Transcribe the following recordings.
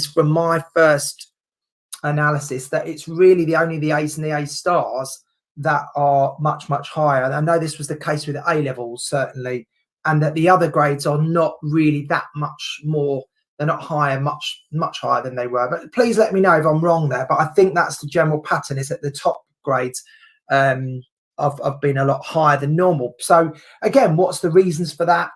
from my first analysis that it's really only the A's and the A stars that are much, much higher. And I know this was the case with the A levels, certainly, and that the other grades are not really that much more. They're not higher, much higher than they were. But please let me know if I'm wrong there. But I think that's the general pattern, is that the top grades have been a lot higher than normal. So again, what's the reasons for that?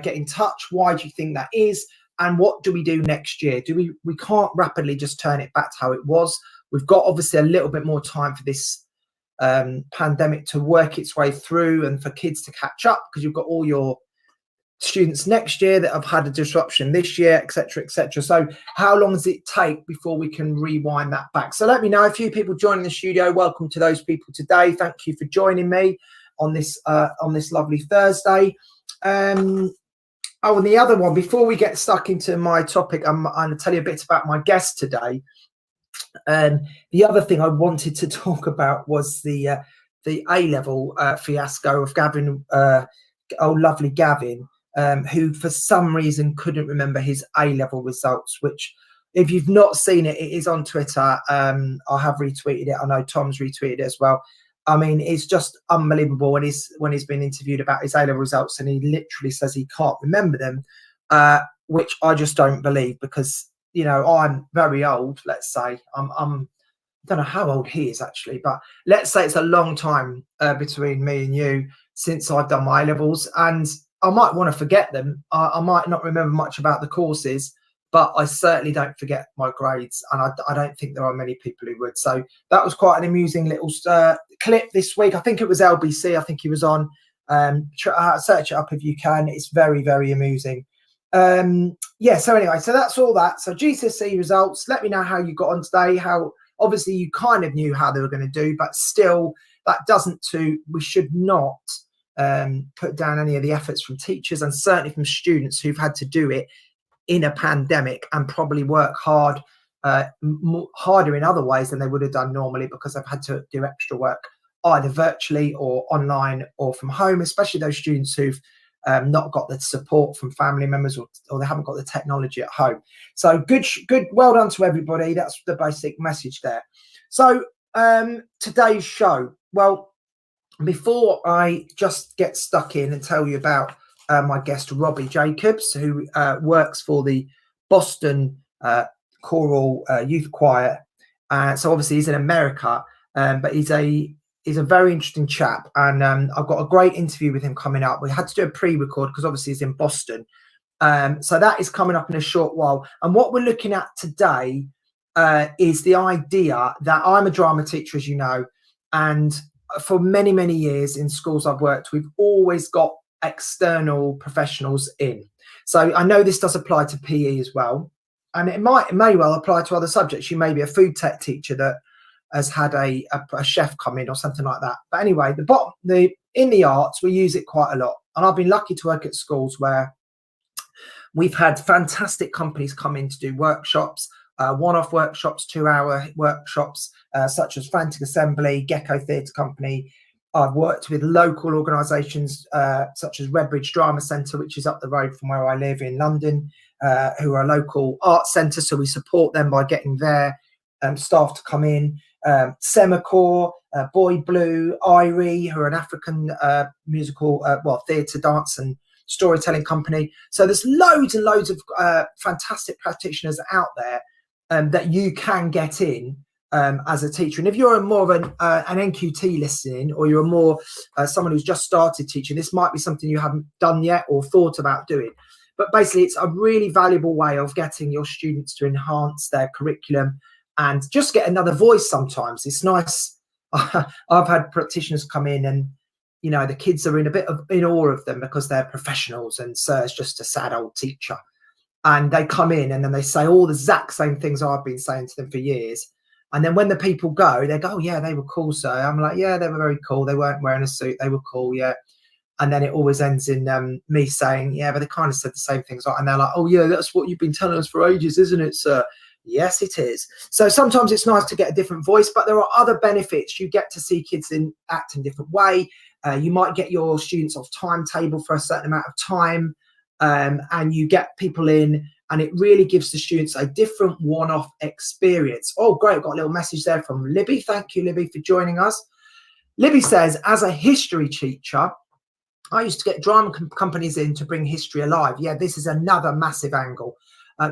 Get in touch. Why do you think that is? And what do we do next year? We can't rapidly just turn it back to how it was. We've got obviously a little bit more time for this pandemic to work its way through and for kids to catch up, because you've got all your students next year that have had a disruption this year, etc., etc. So how long does it take before we can rewind that back? So let me know. A few people joining the studio. Welcome to those people today. Thank you for joining me on this lovely Thursday. Oh, and the other one, before we get stuck into my topic, I'm going to tell you a bit about my guest today. The other thing I wanted to talk about was the A-level fiasco of Gavin, lovely Gavin, who for some reason couldn't remember his A-level results, which, if you've not seen it, it is on Twitter. I have retweeted it. I know Tom's retweeted it as well. I mean, it's just unbelievable when he's been interviewed about his A-level results, and he literally says he can't remember them, which I just don't believe, because, you know, I'm very old. Let's say I don't know how old he is actually, but let's say it's a long time between me and you since I've done my A-levels, and I might want to forget them. I might not remember much about the courses, but I certainly don't forget my grades, and I don't think there are many people who would. So that was quite an amusing little clip this week. I think it was LBC. I think he was on. Search it up if you can. It's very, very amusing. Yeah, so anyway, so that's all that. So GCSE results, let me know how you got on today. How obviously you kind of knew how they were going to do, but still that we should not put down any of the efforts from teachers, and certainly from students who've had to do it in a pandemic and probably work harder in other ways than they would have done normally, because they've had to do extra work either virtually or online or from home, especially those students who've not got the support from family members, or they haven't got the technology at home. So good, well done to everybody. That's the basic message there. So today's show, well, before I just get stuck in and tell you about my guest Robbie Jacobs, who works for the Boston Choral Youth Choir. So obviously he's in America, but he's a very interesting chap, and I've got a great interview with him coming up. We had to do a pre-record because obviously he's in Boston, so that is coming up in a short while. And what we're looking at today is the idea that I'm a drama teacher, as you know, and for many, many years in schools I've worked, we've always got external professionals in. So I know this does apply to PE as well, and it may well apply to other subjects. You may be a food tech teacher that has had a chef come in or something like that. But anyway, in the arts, we use it quite a lot, and I've been lucky to work at schools where we've had fantastic companies come in to do workshops, one-off workshops, 2-hour workshops, such as Frantic Assembly, Gecko Theatre Company. I've worked with local organisations such as Redbridge Drama Centre, which is up the road from where I live in London, who are a local arts centre. So we support them by getting their staff to come in. Semicor, Boy Blue, Irie, who are an African musical, theatre, dance and storytelling company. So there's loads and loads of fantastic practitioners out there that you can get in as a teacher. And if you're more of an NQT listening, or you're more someone who's just started teaching, this might be something you haven't done yet or thought about doing. But basically, it's a really valuable way of getting your students to enhance their curriculum and just get another voice sometimes. It's nice. I've had practitioners come in and, you know, the kids are in awe of them because they're professionals, and Sir's just a sad old teacher. And they come in and then they say all the exact same things I've been saying to them for years. And then when the people go, they go, oh, yeah, they were cool, sir. I'm like, yeah, they were very cool. They weren't wearing a suit. They were cool, yeah. And then it always ends in me saying, yeah, but they kind of said the same things. And they're like, oh, yeah, that's what you've been telling us for ages, isn't it, sir? Yes, it is. So sometimes it's nice to get a different voice, but there are other benefits. You get to see kids act in a different way. You might get your students off timetable for a certain amount of time, and you get people in and it really gives the students a different one-off experience. Oh, great, got a little message there from Libby. Thank you, Libby, for joining us. Libby says, as a history teacher, I used to get drama companies in to bring history alive. Yeah, this is another massive angle.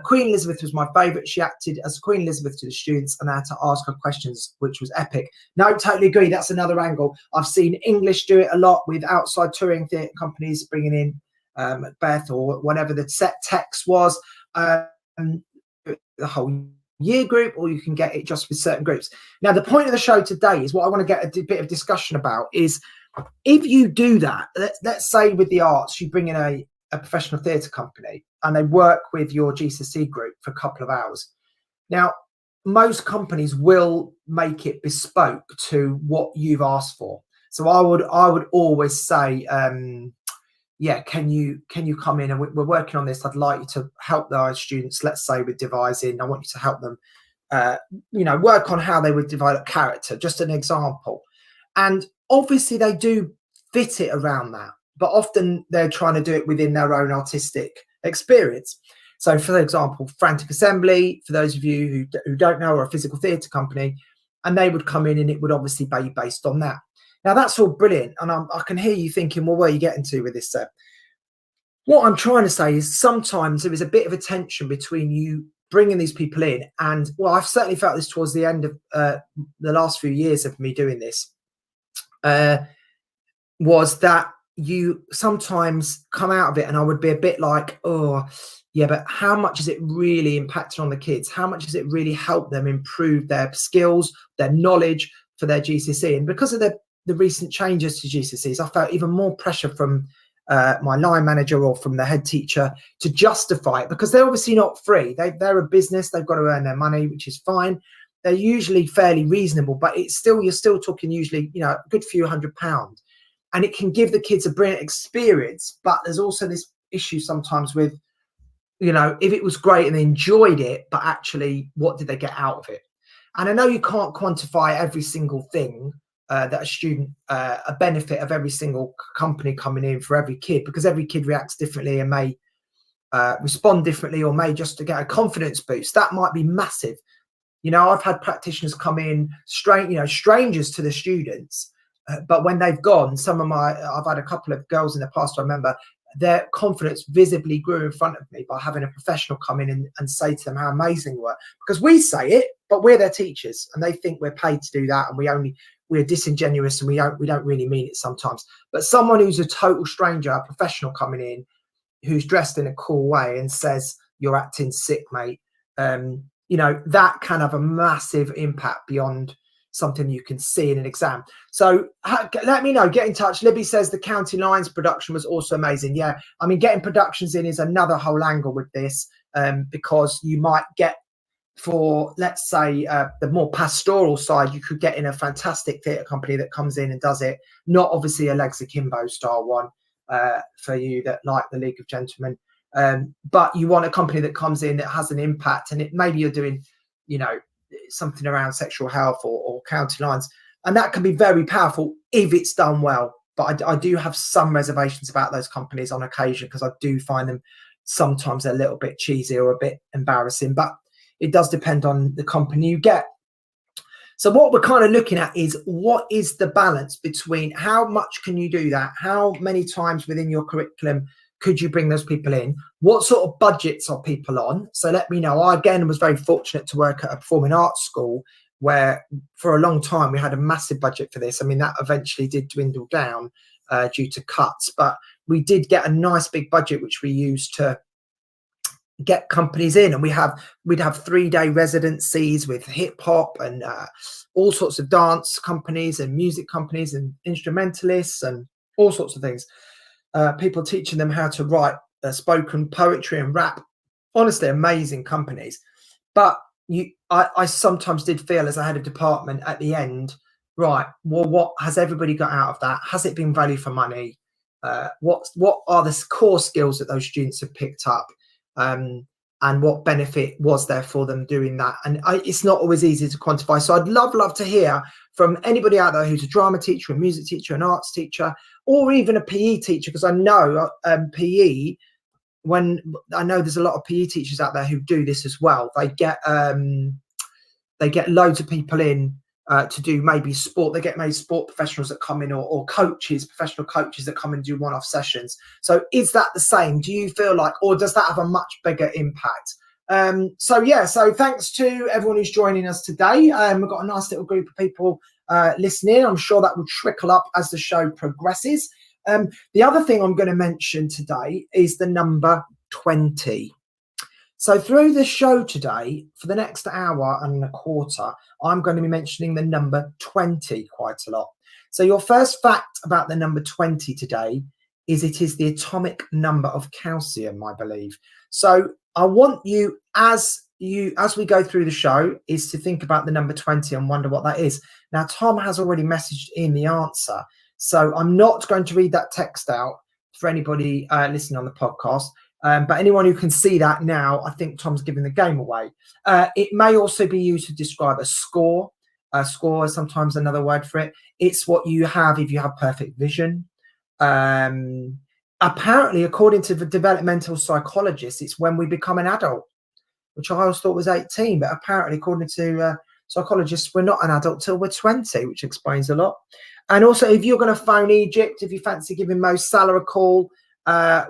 Queen Elizabeth was my favourite. She acted as Queen Elizabeth to the students and I had to ask her questions, which was epic. No, totally agree. That's another angle. I've seen English do it a lot with outside touring theatre companies bringing in Macbeth or whatever the set text was, the whole year group, or you can get it just with certain groups. Now, the point of the show today is what I want to get a bit of discussion about is if you do that, let's say with the arts, you bring in a professional theatre company and they work with your GCSE group for a couple of hours. Now, most companies will make it bespoke to what you've asked for. So I would always say, yeah, can you come in and we're working on this. I'd like you to help our students, let's say with devising. I want you to help them, work on how they would develop character, just an example. And obviously they do fit it around that, but often they're trying to do it within their own artistic experience. So for example, Frantic Assembly, for those of you who don't know, are a physical theatre company, and they would come in and it would obviously be based on that. Now that's all brilliant. And I can hear you thinking, well, where are you getting to with this, Seb? What I'm trying to say is sometimes there is a bit of a tension between you bringing these people in and, well, I've certainly felt this towards the end of the last few years of me doing this, was that you sometimes come out of it and I would be a bit like, oh, yeah, but how much is it really impacting on the kids? How much does it really help them improve their skills, their knowledge for their GCSE? And because of the recent changes to GCSEs, I felt even more pressure from my line manager or from the head teacher to justify it, because they're obviously not free. They're a business, they've got to earn their money, which is fine. They're usually fairly reasonable, but you're still talking usually, a good few £100. And it can give the kids a brilliant experience. But there's also this issue sometimes with, if it was great and they enjoyed it, but actually what did they get out of it? And I know you can't quantify every single thing that a student, a benefit of every single company coming in for every kid, because every kid reacts differently and may respond differently, or may just to get a confidence boost. That might be massive. I've had practitioners come in, strangers to the students, but when they've gone, I've had a couple of girls in the past, I remember, their confidence visibly grew in front of me by having a professional come in and say to them how amazing we were. Because we say it, but we're their teachers and they think we're paid to do that, and we're disingenuous and we don't really mean it sometimes. But someone who's a total stranger, a professional coming in, who's dressed in a cool way and says, "You're acting sick, mate," that can have a massive impact beyond something you can see in an exam. So let me know, get in touch. Libby says the County Lines production was also amazing. Yeah, I mean, getting productions in is another whole angle with this, because you might get, for let's say the more pastoral side, you could get in a fantastic theatre company that comes in and does it, not obviously a Legs Akimbo style one for you that like the League of Gentlemen, but you want a company that comes in that has an impact, and maybe you're doing something around sexual health or county lines, and that can be very powerful if it's done well. But I do have some reservations about those companies on occasion, because I do find them sometimes a little bit cheesy or a bit embarrassing, but it does depend on the company you get. So what we're kind of looking at is, what is the balance between how much can you do that? How many times within your curriculum could you bring those people in? What sort of budgets are people on? So let me know. I, again, was very fortunate to work at a performing arts school where for a long time we had a massive budget for this. I mean, that eventually did dwindle down due to cuts, but we did get a nice big budget, which we used to get companies in, and we'd have 3-day residencies with hip hop and all sorts of dance companies and music companies and instrumentalists and all sorts of things. People teaching them how to write spoken poetry and rap. Honestly, amazing companies. But I sometimes did feel, as I had a department at the end, right, well, what has everybody got out of that? Has it been value for money? What are the core skills that those students have picked up? And what benefit was there for them doing that? And it's not always easy to quantify. So I'd love to hear from anybody out there who's a drama teacher, a music teacher, an arts teacher, or even a PE teacher, because I know PE, when I know there's a lot of PE teachers out there who do this as well, they get loads of people in to do maybe sport. They get maybe sport professionals that come in, or coaches, professional coaches that come and do one-off sessions. So is that the same? Do you feel like, or does that have a much bigger impact? So thanks to everyone who's joining us today. We've got a nice little group of people listening. I'm sure that will trickle up as the show progresses. The other thing I'm going to mention today is the number 20. So through the show today, for the next hour and a quarter, I'm going to be mentioning the number 20 quite a lot. So your first fact about the number 20 today is it is the atomic number of calcium, I believe. So I want you, as we go through the show, is to think about the number 20 and wonder what that is. Now, Tom has already messaged in the answer, so I'm not going to read that text out for anybody listening on the podcast. But anyone who can see that now, I think Tom's giving the game away. It may also be used to describe a score. A score is sometimes another word for it. It's what you have if you have perfect vision. Apparently, according to the developmental psychologists, it's when we become an adult, which I always thought was 18. But apparently, according to psychologists, we're not an adult till we're 20, which explains a lot. And also, if you're going to phone Egypt, if you fancy giving Mo Salah a call,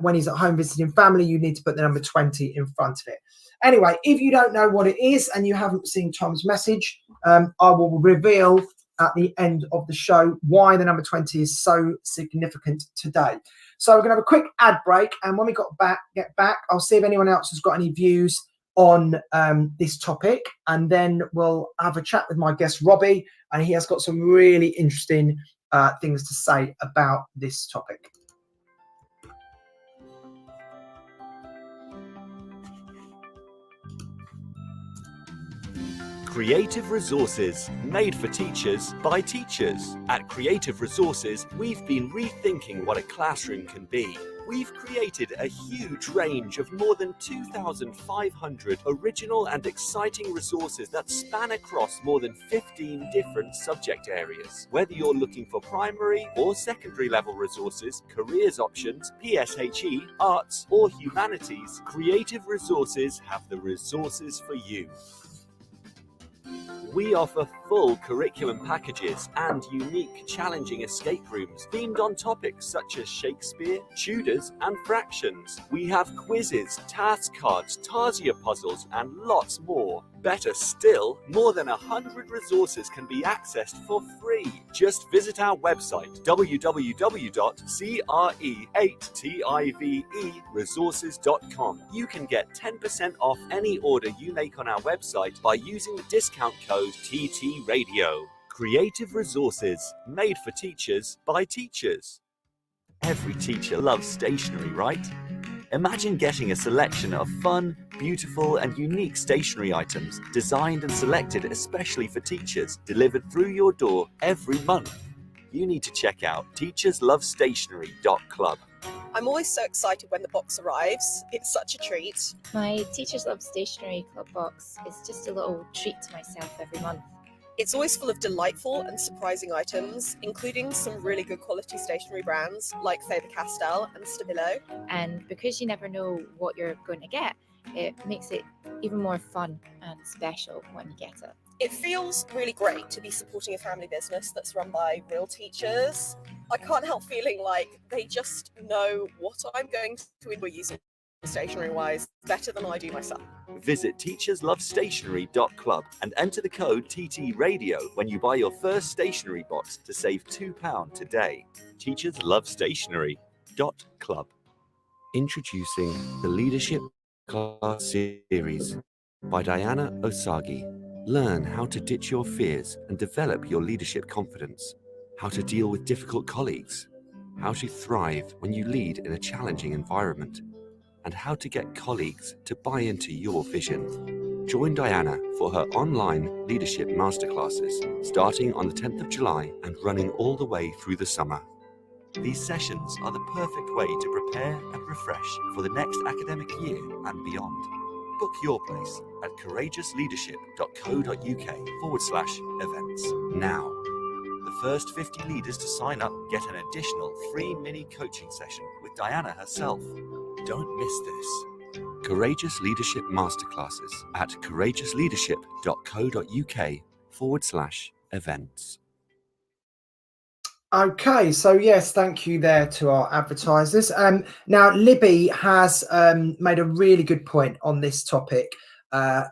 when he's at home visiting family, you need to put the number 20 in front of it. Anyway, if you don't know what it is and you haven't seen Tom's message, I will reveal at the end of the show why the number 20 is so significant today. So we're going to have a quick ad break, and when we get back, I'll see if anyone else has got any views on this topic, and then we'll have a chat with my guest Robbie, and he has got some really interesting things to say about this topic. Creative Resources, made for teachers by teachers. At Creative Resources, we've been rethinking what a classroom can be. We've created a huge range of more than 2,500 original and exciting resources that span across more than 15 different subject areas. Whether you're looking for primary or secondary level resources, careers options, PSHE, arts, or humanities, Creative Resources have the resources for you. We offer full curriculum packages and unique, challenging escape rooms themed on topics such as Shakespeare, Tudors, and fractions. We have quizzes, task cards, Tarsier puzzles, and lots more. Better still, more than 100 resources can be accessed for free. Just visit our website, www.cre8tiveresources.com. You can get 10% off any order you make on our website by using the discount code TT Radio. Creative Resources, made for teachers by teachers. Every teacher loves stationery, right? Imagine getting a selection of fun, beautiful, and unique stationery items designed and selected especially for teachers, delivered through your door every month. You need to check out teacherslovestationery.club. I'm always so excited when the box arrives. It's such a treat. My Teachers Love Stationery Club box is just a little treat to myself every month. It's always full of delightful and surprising items, including some really good quality stationery brands like Faber-Castell and Stabilo. And because you never know what you're going to get, it makes it even more fun and special when you get it. It feels really great to be supporting a family business that's run by real teachers. I can't help feeling like they just know what I'm going to enjoy using stationery-wise better than I do myself. Visit teacherslovestationery.club and enter the code TT Radio when you buy your first stationery box to save £2 today. teacherslovestationery.club. Introducing the Leadership Class Series by Diana Osagi. Learn how to ditch your fears and develop your leadership confidence. How to deal with difficult colleagues. How to thrive when you lead in a challenging environment. And how to get colleagues to buy into your vision. Join Diana for her online leadership masterclasses starting on the 10th of July and running all the way through the summer. These sessions are the perfect way to prepare and refresh for the next academic year and beyond. Book your place at courageousleadership.co.uk/events now. The first 50 leaders to sign up get an additional free mini coaching session with Diana herself. Don't miss this. Courageous Leadership Masterclasses at courageousleadership.co.uk/events. Okay, so yes, thank you there to our advertisers. Now, Libby has made a really good point on this topic,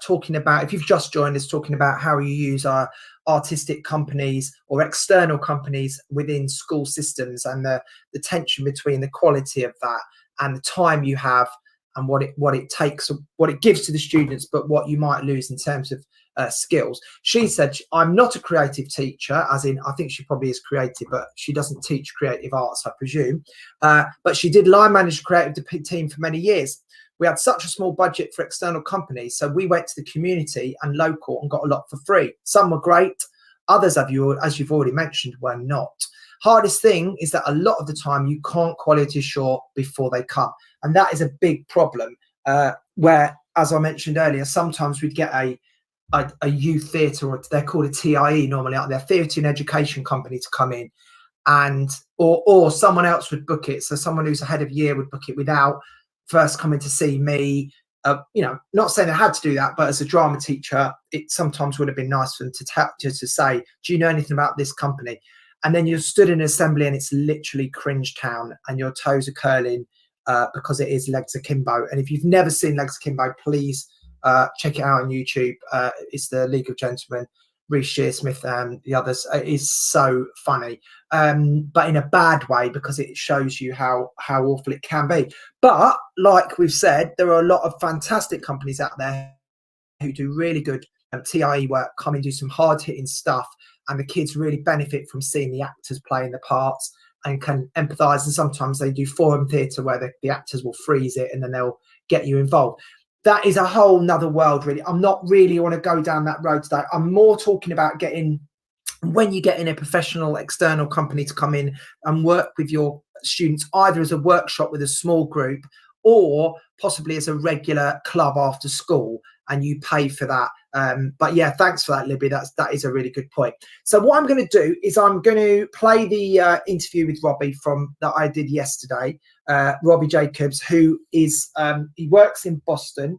talking about, if you've just joined us, talking about how you use our artistic companies or external companies within school systems, and the tension between the quality of that and the time you have, and what it takes, what it gives to the students, but what you might lose in terms of skills. She said, I'm not a creative teacher, as in I think she probably is creative, but she doesn't teach creative arts, I presume. But she did line manage a creative team for many years. We had such a small budget for external companies, so we went to the community and local and got a lot for free. Some were great, others, as you've already mentioned, were not. Hardest thing is that a lot of the time you can't quality assure before they come, and that is a big problem, where, as I mentioned earlier, sometimes we'd get a youth theatre, or they're called a TIE normally, out there, theatre and education company, to come in, and or someone else would book it. So someone who's ahead of year would book it without first coming to see me. Not saying I had to do that, but as a drama teacher, it sometimes would have been nice for them to say, do you know anything about this company? And then you're stood in an assembly and it's literally cringe town, and your toes are curling because it is Legs Akimbo. And if you've never seen Legs Akimbo, please check it out on YouTube. It's the League of Gentlemen, Reece Shearsmith and the others. It is so funny, but in a bad way, because it shows you how awful it can be. But like we've said, there are a lot of fantastic companies out there who do really good TIE work, come and do some hard-hitting stuff, and the kids really benefit from seeing the actors playing the parts and can empathise. And sometimes they do forum theatre where the actors will freeze it and then they'll get you involved. That is a whole nother world, really. I'm not really want to go down that road today. I'm more talking about when you get in a professional external company to come in and work with your students, either as a workshop with a small group or possibly as a regular club after school, and you pay for that. But yeah, thanks for that, Libby. That is a really good point. So what I'm going to do is I'm going to play the interview with Robbie that I did yesterday. Robbie Jacobs, who is he works in Boston,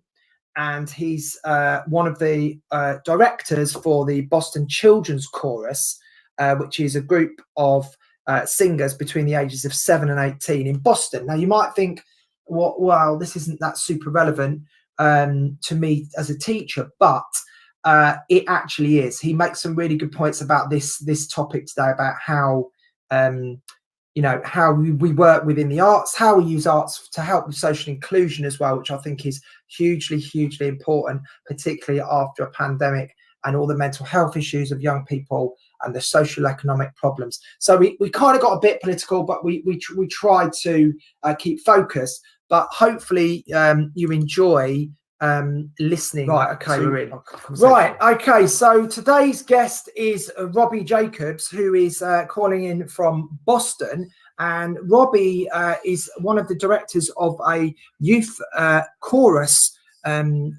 and he's one of the directors for the Boston Children's Chorus, which is a group of singers between the ages of 7 and 18 in Boston. Now, you might think, well, this isn't that super relevant to me as a teacher, but it actually is. He makes some really good points about this topic today, about how how we work within the arts, how we use arts to help with social inclusion as well, which I think is hugely important, particularly after a pandemic and all the mental health issues of young people and the social economic problems. So we kind of got a bit political, but we tried to keep focused. But hopefully you enjoy listening. Right, okay, we're in. Right, okay, so today's guest is Robbie Jacobs, who is calling in from Boston. And Robbie is one of the directors of a youth chorus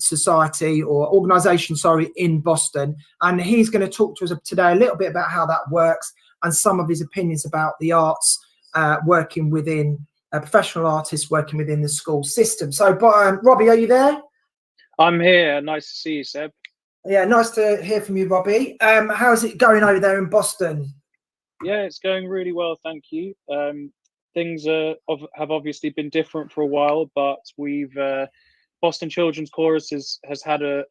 society or organisation, in Boston. And he's going to talk to us today a little bit about how that works and some of his opinions about the arts working within professional artists working within the school system. So, Robbie, are you there? I'm here. Nice to see you, Seb. Yeah, nice to hear from you, Robbie. How's it going over there in Boston? Yeah, it's going really well, thank you. Things have obviously been different for a while, but we've Boston Children's Chorus has a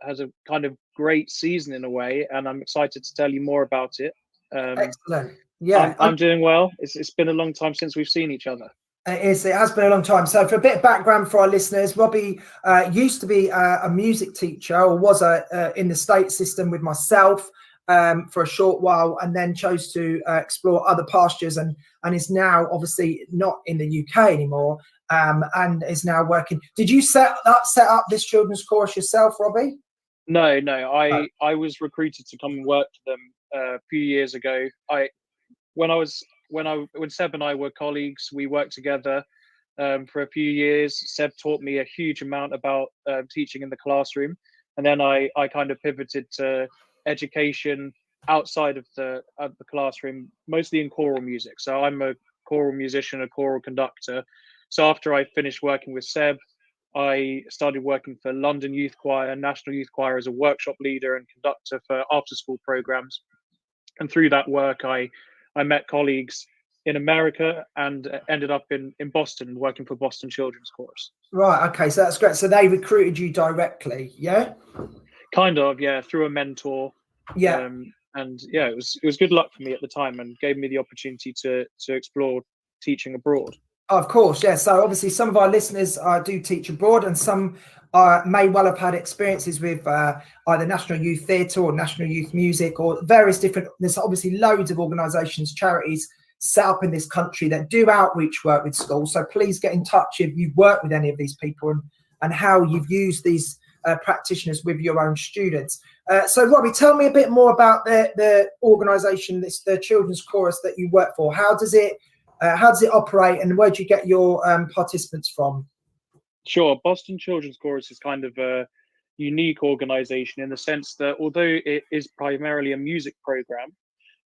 kind of great season in a way, and I'm excited to tell you more about it. Excellent. Yeah, I'm doing well. It's been a long time since we've seen each other. It has been a long time. So for a bit of background for our listeners, Robbie used to be a music teacher, or was in the state system with myself for a short while, and then chose to explore other pastures, and is now obviously not in the UK anymore, and is now working. Did you set up this children's chorus yourself, Robbie? No. I was recruited to come and work for them a few years ago. When Seb and I were colleagues, we worked together for a few years. Seb taught me a huge amount about teaching in the classroom, and then I kind of pivoted to education outside of the classroom, mostly in choral music. So I'm a choral musician, a choral conductor. So after I finished working with Seb, I started working for London Youth Choir, National Youth Choir, as a workshop leader and conductor for after-school programs. And through that work, I met colleagues in America and ended up in Boston working for Boston Children's Chorus. Right. Okay. So that's great. So they recruited you directly, yeah? Kind of, yeah, through a mentor. Yeah. And yeah, it was good luck for me at the time and gave me the opportunity to explore teaching abroad. Of course, yeah. So obviously, some of our listeners do teach abroad, and some may well have had experiences with either National Youth Theatre or National Youth Music or various different. There's obviously loads of organisations, charities set up in this country that do outreach work with schools. So please get in touch if you've worked with any of these people and how you've used these practitioners with your own students. So Robbie, tell me a bit more about the organisation, the Children's Chorus that you work for. How does it operate, and where do you get your participants from? Sure. Boston Children's Chorus is kind of a unique organization in the sense that although it is primarily a music program,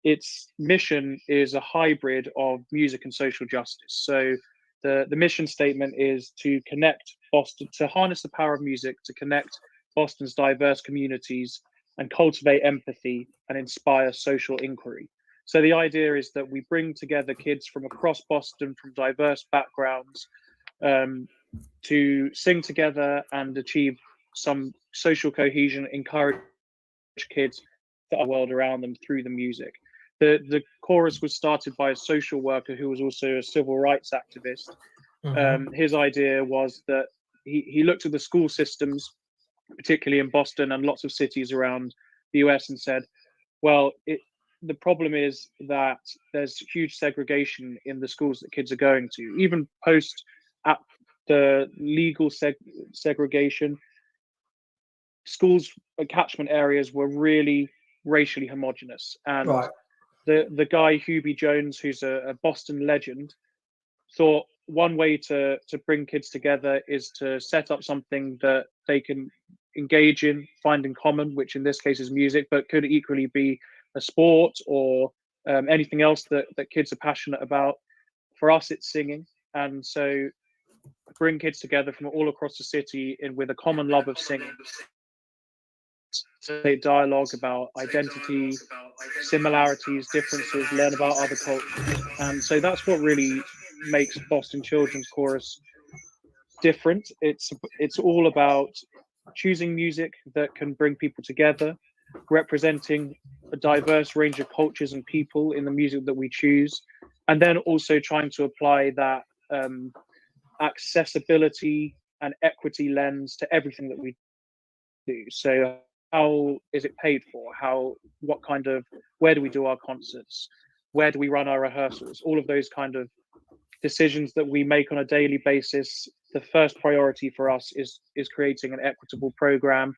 its mission is a hybrid of music and social justice. So the mission statement is to connect Boston, to harness the power of music, to connect Boston's diverse communities and cultivate empathy and inspire social inquiry. So the idea is that we bring together kids from across Boston, from diverse backgrounds, to sing together and achieve some social cohesion, encourage kids to the world around them through the music. The chorus was started by a social worker who was also a civil rights activist. His idea was that he looked at the school systems, particularly in Boston and lots of cities around the US, and said, well, the problem is that there's huge segregation in the schools that kids are going to. Even post at the legal segregation, schools, catchment areas were really racially homogenous. And Right. the guy, Hubie Jones, who's a Boston legend, thought one way to bring kids together is to set up something that they can engage in, find in common, which in this case is music, but could equally be a sport or anything else that kids are passionate about. For us, it's singing. And so bring kids together from all across the city with a common love of singing. So dialogue about identity, similarities, differences, learn about other cultures. And so that's what really makes Boston Children's Chorus different. It's all about choosing music that can bring people together, representing a diverse range of cultures and people in the music that we choose, and then also trying to apply that accessibility and equity lens to everything that we do. So how is it paid for? Where do we do our concerts? Where do we run our rehearsals? All of those kind of decisions that we make on a daily basis. The first priority for us is creating an equitable program,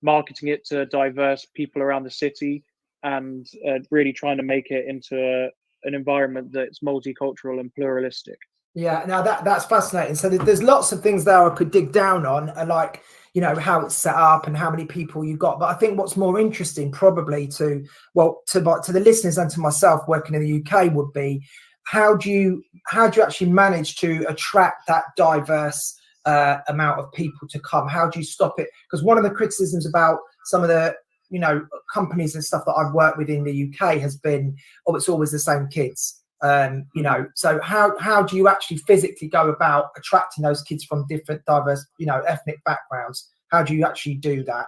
marketing it to diverse people around the city, and really trying to make it into an environment that's multicultural and pluralistic. Yeah, now that's fascinating. So there's lots of things there I could dig down on, like, you know, how it's set up and how many people you've got. But I think what's more interesting probably to the listeners and to myself working in the UK would be how do you actually manage to attract that diverse amount of people to come? How do you stop it? Because one of the criticisms about some of the, you know, companies and stuff that I've worked with in the UK has been, oh, it's always the same kids. You know, so how do you actually physically go about attracting those kids from different diverse, you know, ethnic backgrounds? How do you actually do that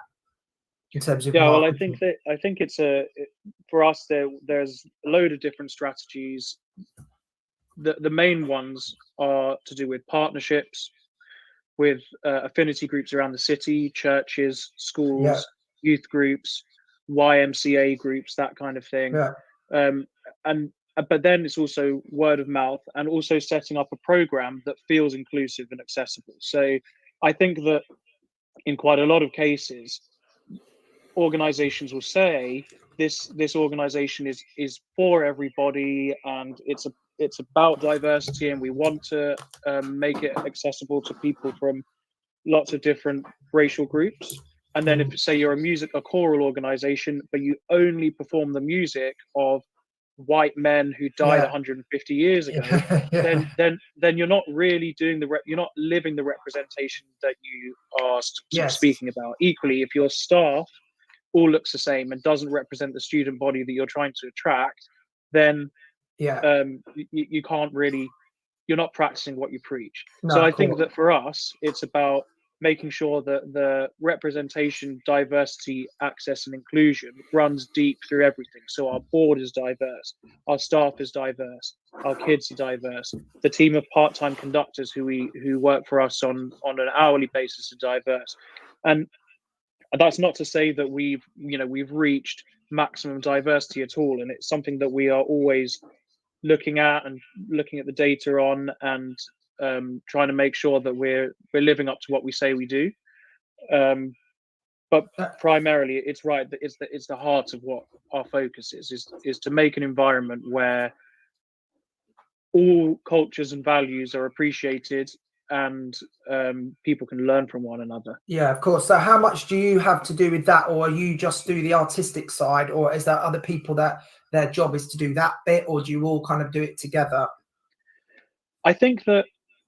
in terms of marketing? Well, I think it's for us there's a load of different strategies. The main ones are to do with partnerships with affinity groups around the city, churches, schools, youth groups, YMCA groups, that kind of thing. But then it's also word of mouth, and also setting up a program that feels inclusive and accessible. So I think that in quite a lot of cases, organizations will say this organization is for everybody, and it's about diversity, and we want to make it accessible to people from lots of different racial groups. And then if say you're a choral organization, but you only perform the music of white men who died Yeah. 150 years ago, Yeah. then you're not really doing you're not living the representation that you are Yes. speaking about. Equally, if your staff all looks the same and doesn't represent the student body that you're trying to attract, then Yeah. you can't really, you're not practicing what you preach. No, So I of think course. that for us, it's about making sure that the representation, diversity, access, and inclusion runs deep through everything. So our board is diverse, our staff is diverse, our kids are diverse, the team of part-time conductors who work for us on an hourly basis are diverse. And that's not to say that we've reached maximum diversity at all, and it's something that we are always looking at and looking at the data on, and trying to make sure that we're living up to what we say we do. But primarily, it's right that it's the heart of what our focus is to make an environment where all cultures and values are appreciated, and people can learn from one another. Yeah, of course. So how much do you have to do with that, or you just do the artistic side, or is there other people that their job is to do that bit, or do you all kind of do it together? I think that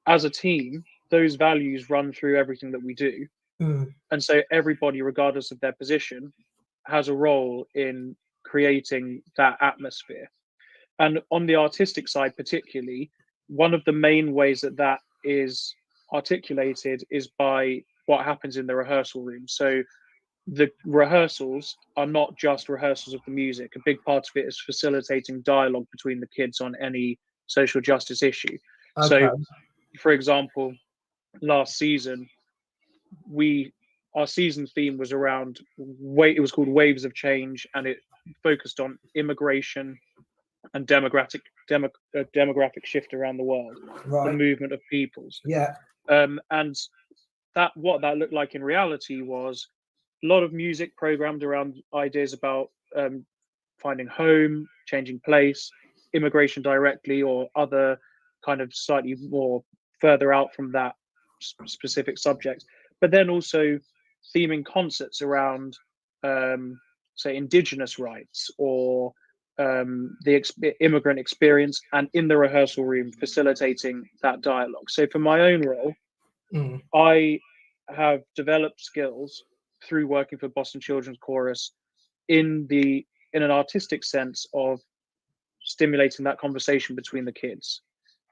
as a team, those values run through everything that we do. And so everybody, regardless of their position, has a role in creating that atmosphere. And on the artistic side, particularly, one of the main ways that is articulated is by what happens in the rehearsal room. So the rehearsals are not just rehearsals of the music. A big part of it is facilitating dialogue between the kids on any social justice issue. Okay. So, for example, last season, our season theme was around it was called Waves of Change, and it focused on immigration and demographic shift around the world, Right. the movement of peoples. Yeah. And what that looked like in reality was a lot of music programmed around ideas about finding home, changing place, immigration directly, or other kind of slightly more further out from that specific subject. But then also theming concerts around, say, indigenous rights or the immigrant experience, and in the rehearsal room facilitating that dialogue. So for my own role, I have developed skills through working for Boston Children's Chorus in an artistic sense of stimulating that conversation between the kids,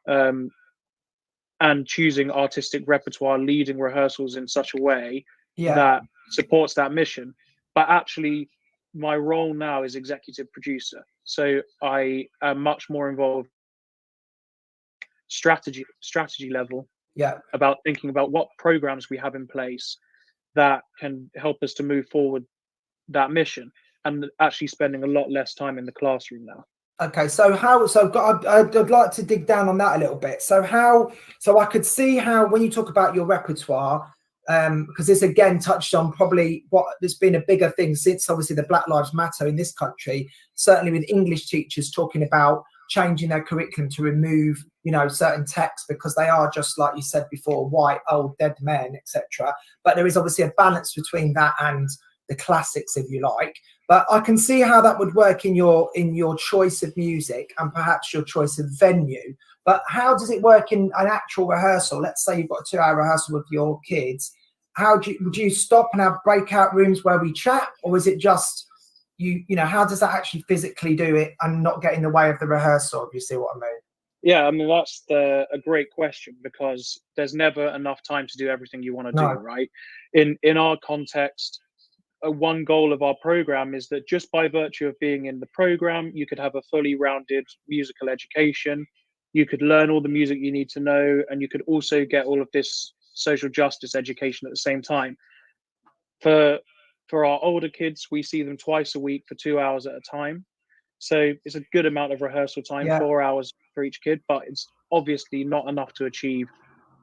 and choosing artistic repertoire, leading rehearsals in such a way that supports that mission. But actually, my role now is executive producer, so I am much more involved strategy level, about thinking about what programs we have in place that can help us to move forward that mission, and actually spending a lot less time in the classroom now. Okay, so I'd like to dig down on that a little bit. So I could see how, when you talk about your repertoire, because this again touched on probably what there's been a bigger thing since obviously the Black Lives Matter in this country, certainly with English teachers talking about changing their curriculum to remove, certain texts because they are, just like you said before, white, old, dead men, etc. But there is obviously a balance between that and the classics, if you like. But I can see how that would work in your choice of music and perhaps your choice of venue. But how does it work in an actual rehearsal? Let's say you've got a 2-hour rehearsal with your kids. Would you stop and have breakout rooms where we chat, or is it just how does that actually physically do it and not get in the way of the rehearsal, if you see what I mean? Yeah, I mean, that's a great question, because there's never enough time to do everything you want to do, right? In our context, one goal of our program is that just by virtue of being in the program, you could have a fully rounded musical education. You could learn all the music you need to know, and you could also get all of this social justice education at the same time. For our older kids, we see them twice a week for 2 hours at a time. So it's a good amount of rehearsal time, 4 hours for each kid, but it's obviously not enough to achieve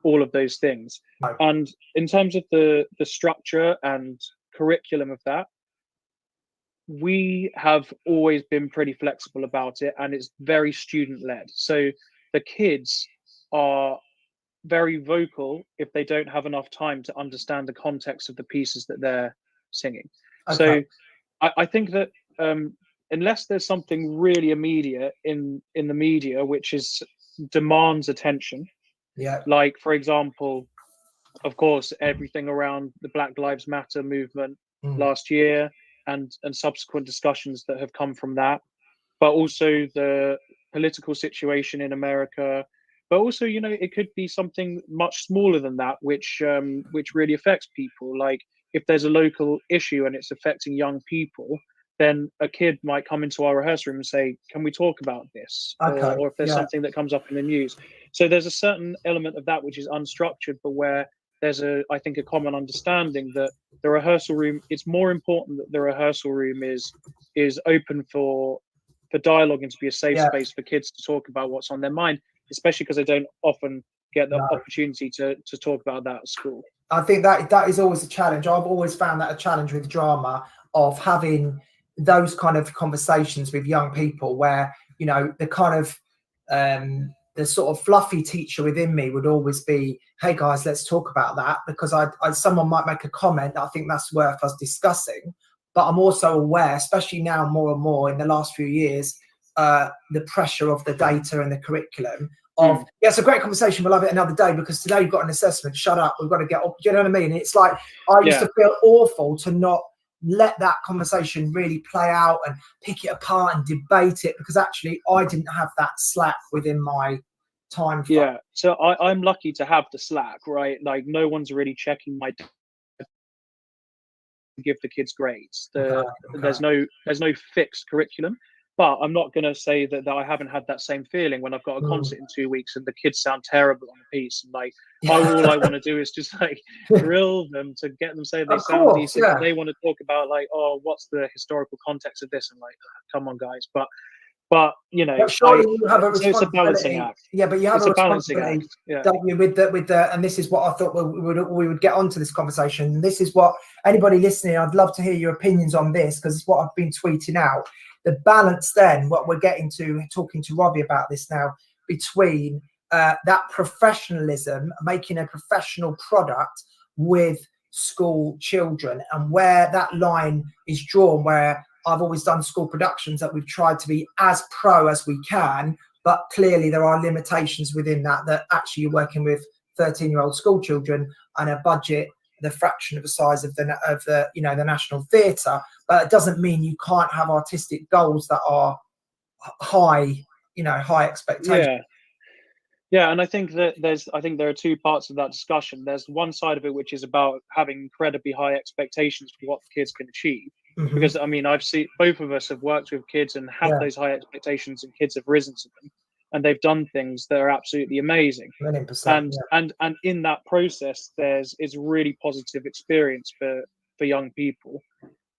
all of those things. And in terms of the structure and curriculum of that, we have always been pretty flexible about it, and it's very student-led. So the kids are very vocal if they don't have enough time to understand the context of the pieces that they're singing. So I think that unless there's something really immediate in the media which demands attention, like for example, of course, everything around the Black Lives Matter movement last year and subsequent discussions that have come from that, but also the political situation in America. But also, you know, it could be something much smaller than that, which really affects people. Like if there's a local issue and it's affecting young people, then a kid might come into our rehearsal room and say, "Can we talk about this?" Or if there's something that comes up in the news. So there's a certain element of that which is unstructured, but where there's I think a common understanding that the rehearsal room, it's more important that the rehearsal room is open for dialogue and to be a safe space for kids to talk about what's on their mind, especially because they don't often get the opportunity to talk about that at school. I think that is always a challenge. I've always found that a challenge with drama, of having those kind of conversations with young people where, you know, the kind of the sort of fluffy teacher within me would always be, "Hey guys, let's talk about that," because someone might make a comment that I think that's worth us discussing. But I'm also aware, especially now more and more in the last few years, the pressure of the data and the curriculum of, yeah, it's a great conversation, we'll have it another day because today you've got an assessment, shut up, we've got to get up. Do you know what I mean? It's like, I used to feel awful to not let that conversation really play out and pick it apart and debate it, because actually I didn't have that slack within my time frame. Yeah, so I'm lucky to have the slack, right? Like no one's really checking my give the kids grades. There's no fixed curriculum, but I'm not going to say that I haven't had that same feeling when I've got a concert in 2 weeks and the kids sound terrible on a piece, and like all I want to do is just like drill them to get them say they sound decent. And they want to talk about like, oh, what's the historical context of this? And like, come on guys, but you know, surely you have a responsibility. It's a balancing act. Yeah, but you have it's a responsibility, don't you, with the and this is what I thought we would get onto this conversation. This is what anybody listening, I'd love to hear your opinions on this, because it's what I've been tweeting out. The balance then, what we're getting to, talking to Robbie about this now, between that professionalism, making a professional product with school children, and where that line is drawn, where I've always done school productions that we've tried to be as pro as we can, but clearly there are limitations within that actually you're working with 13-year-old school children and a budget the fraction of the size of the you know, the National Theatre. But it doesn't mean you can't have artistic goals that are high, you know, high expectations. Yeah, and I think that there are two parts of that discussion. There's one side of it which is about having incredibly high expectations for what the kids can achieve. Because I mean, I've seen, both of us have worked with kids and have those high expectations, and kids have risen to them, and they've done things that are absolutely amazing. 100%, and in that process, it's a really positive experience for young people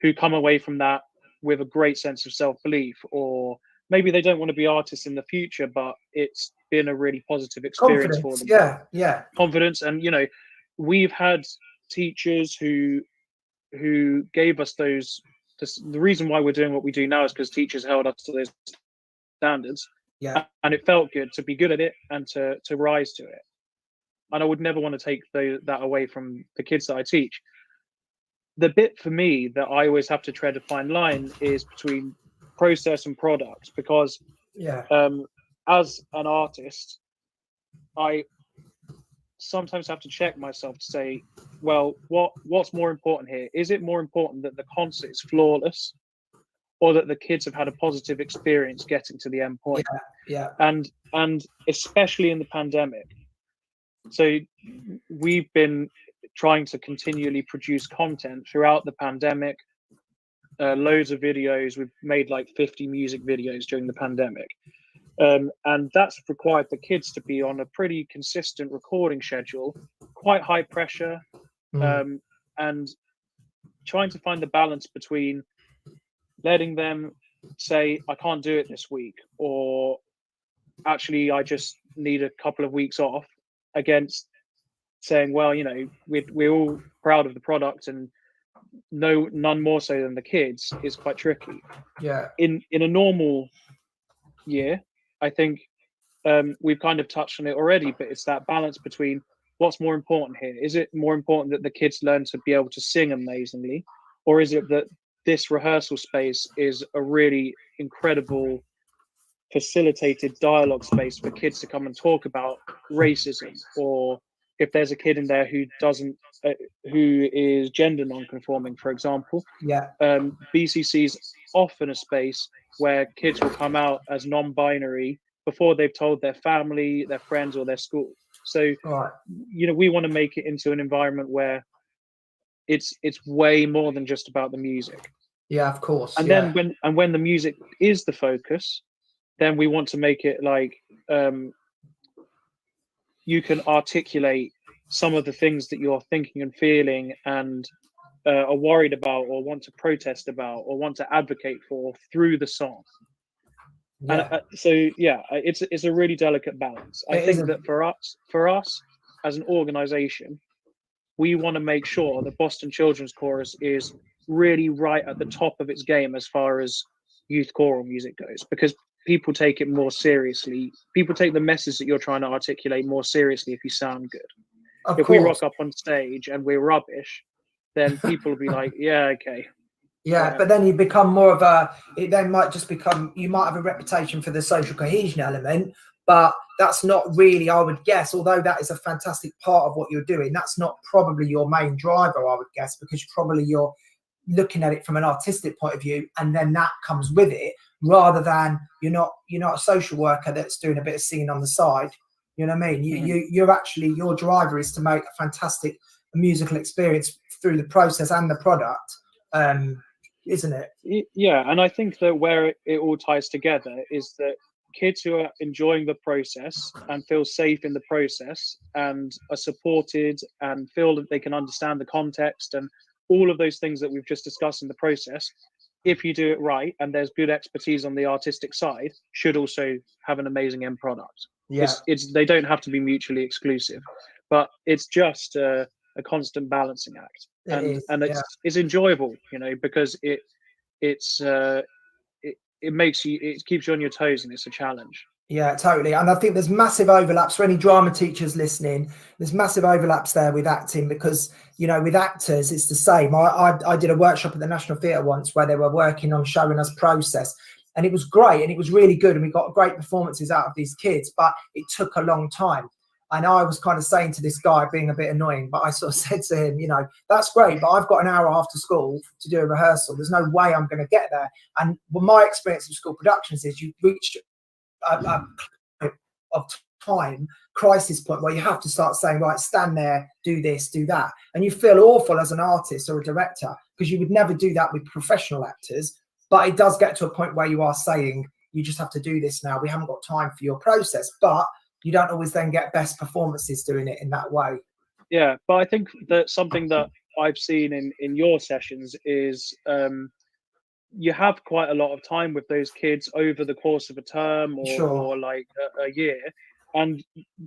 who come away from that with a great sense of self-belief, or maybe they don't want to be artists in the future, but it's been a really positive experience for them. Confidence. And you know, we've had teachers who gave us those. The reason why we're doing what we do now is because teachers held us to those standards, and it felt good to be good at it and to rise to it. And I would never want to take that away from the kids that I teach. The bit for me that I always have to tread a fine line is between process and product, because as an artist, I sometimes have to check myself to say, well, what's more important here? Is it more important that the concert is flawless, or that the kids have had a positive experience getting to the end point? And especially in the pandemic, so we've been trying to continually produce content throughout the pandemic, loads of videos. We've made like 50 music videos during the pandemic. And that's required the kids to be on a pretty consistent recording schedule, quite high pressure, and trying to find the balance between letting them say, I can't do it this week, or actually I just need a couple of weeks off, against saying, well, you know, we're all proud of the product, and none more so than the kids, is quite tricky. In a normal year, I think we've kind of touched on it already, but it's that balance between what's more important here. Is it more important that the kids learn to be able to sing amazingly, or is it that this rehearsal space is a really incredible facilitated dialogue space for kids to come and talk about racism, or if there's a kid in there who doesn't who is gender non-conforming, for example. Yeah. BCC is often a space where kids will come out as non-binary before they've told their family, their friends, or their school. So Right. you know, we want to make it into an environment where it's way more than just about the music. Yeah, of course. And yeah. then when the music is the focus, then we want to make it like you can articulate some of the things that you're thinking and feeling and are worried about, or want to protest about, or want to advocate for through the song. Yeah. And so yeah, it's a really delicate balance. I think that for us as an organization, we want to make sure that Boston Children's Chorus is really right at the top of its game as far as youth choral music goes, because people take it more seriously. People take the message that you're trying to articulate more seriously if you sound good. If we rock up on stage and we're rubbish, then people will be like, yeah, okay. Yeah, but then you become more of it then might just become, you might have a reputation for the social cohesion element, but that's not really, I would guess, although that is a fantastic part of what you're doing, that's not probably your main driver, I would guess, because you're looking at it from an artistic point of view, and then that comes with it, rather than you're not a social worker that's doing a bit of singing on the side. You know what I mean? You're actually, your driver is to make a fantastic musical experience through the process and the product, isn't it? Yeah, and I think that where it all ties together is that kids who are enjoying the process and feel safe in the process and are supported and feel that they can understand the context and all of those things that we've just discussed in the process, if you do it right and there's good expertise on the artistic side, should also have an amazing end product. Yeah. They don't have to be mutually exclusive, but it's just a constant balancing act. It's enjoyable, you know, because it keeps you on your toes, and it's a challenge. Yeah, totally. And I think there's massive overlaps for any drama teachers listening. There's massive overlaps there with acting, because, you know, with actors, it's the same. I did a workshop at the National Theatre once where they were working on showing us process, and it was great and it was really good, and we got great performances out of these kids, but it took a long time. And I was kind of saying to this guy, being a bit annoying, but I sort of said to him, you know, that's great, but I've got an hour after school to do a rehearsal. There's no way I'm going to get there. And my experience of school productions is you've reached of time crisis point where you have to start saying, right, stand there, do this, do that, and you feel awful as an artist or a director, because you would never do that with professional actors. But it does get to a point where you are saying, you just have to do this now, we haven't got time for your process. But you don't always then get best performances doing it in that way. Yeah, but I think that something that I've seen in your sessions is you have quite a lot of time with those kids over the course of a term or like a year, and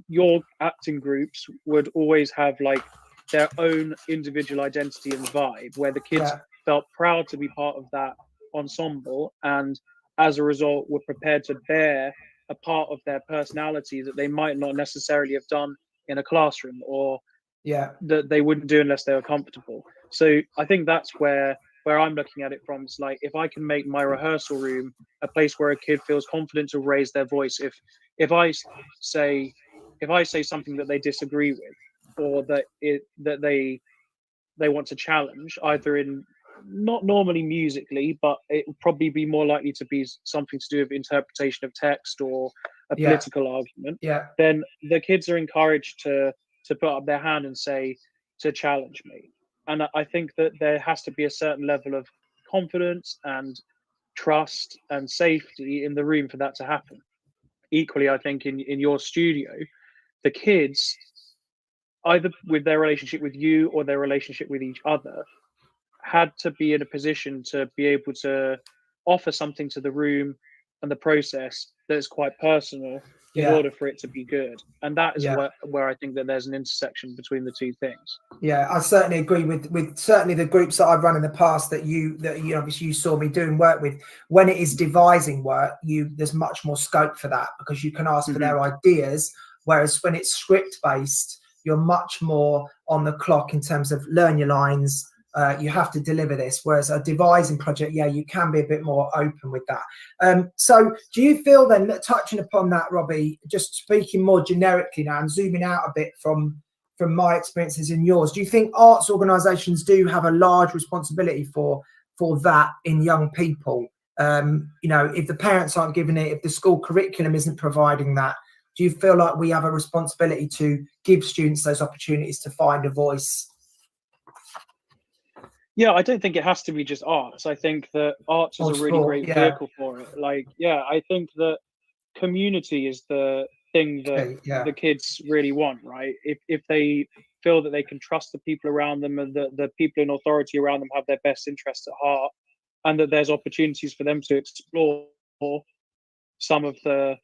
your acting groups would always have like their own individual identity and vibe, where the kids felt proud to be part of that ensemble, and as a result were prepared to bear a part of their personality that they might not necessarily have done in a classroom, or that they wouldn't do unless they were comfortable. So I think that's where I'm looking at it from. It's like, if I can make my rehearsal room a place where a kid feels confident to raise their voice, if I say something that they disagree with, or that they want to challenge, either in, not normally musically, but it would probably be more likely to be something to do with interpretation of text or a political argument, then the kids are encouraged to put up their hand and say, to challenge me. And I think that there has to be a certain level of confidence and trust and safety in the room for that to happen. Equally, I think in your studio, the kids, either with their relationship with you or their relationship with each other, had to be in a position to be able to offer something to the room and the process that is quite personal in order for it to be good. And that is where I think that there's an intersection between the two things. Yeah, I certainly agree with certainly the groups that I've run in the past that you obviously you saw me doing work with. When it is devising work, there's much more scope for that, because you can ask for their ideas, whereas when it's script based, you're much more on the clock in terms of learn your lines, you have to deliver this. Whereas a devising project, yeah, you can be a bit more open with that. So do you feel then, that touching upon that, Robbie, just speaking more generically now and zooming out a bit from my experiences and yours, do you think arts organisations do have a large responsibility for that in young people? You know, if the parents aren't giving it, if the school curriculum isn't providing that, do you feel like we have a responsibility to give students those opportunities to find a voice? Yeah, I don't think it has to be just arts. I think that arts is Or a really sport, great yeah. vehicle for it. Like, yeah, I think that community is the thing that Okay, yeah. the kids really want, right? If they feel that they can trust the people around them and the people in authority around them have their best interests at heart, and that there's opportunities for them to explore some of the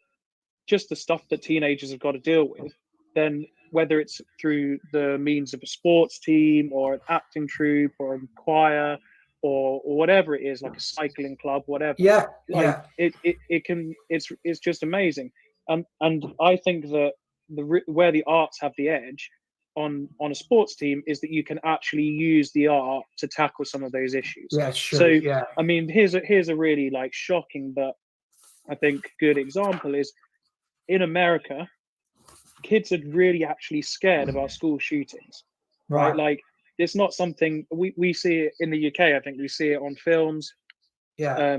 stuff that teenagers have got to deal with, then whether it's through the means of a sports team or an acting troupe or a choir or whatever it is, like a cycling club, whatever, Yeah, like it's just amazing. And I think that where the arts have the edge on a sports team is that you can actually use the art to tackle some of those issues. Yeah, sure. So Yeah. I mean, here's a really like shocking but I think good example is in America, kids are really actually scared about school shootings, right? Like it's not something we see it in the UK. I think we see it on films. Yeah.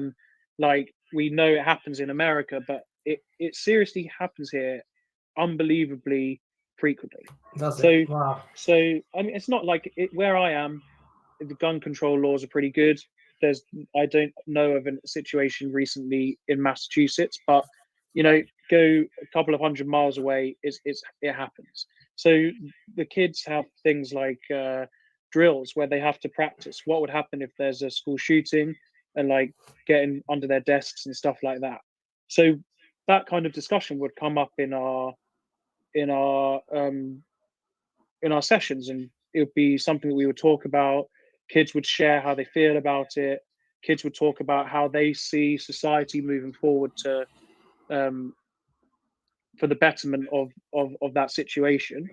Like we know it happens in America, but it seriously happens here unbelievably frequently. Does it? Wow. So I mean, it's not like where I am, the gun control laws are pretty good. I don't know of a situation recently in Massachusetts, but you know, go a couple of 100 miles away, it happens. So the kids have things like drills where they have to practice what would happen if there's a school shooting and like getting under their desks and stuff like that. So that kind of discussion would come up in our sessions, and it would be something that we would talk about. Kids would share how they feel about it. Kids would talk about how they see society moving forward to for the betterment of that situation.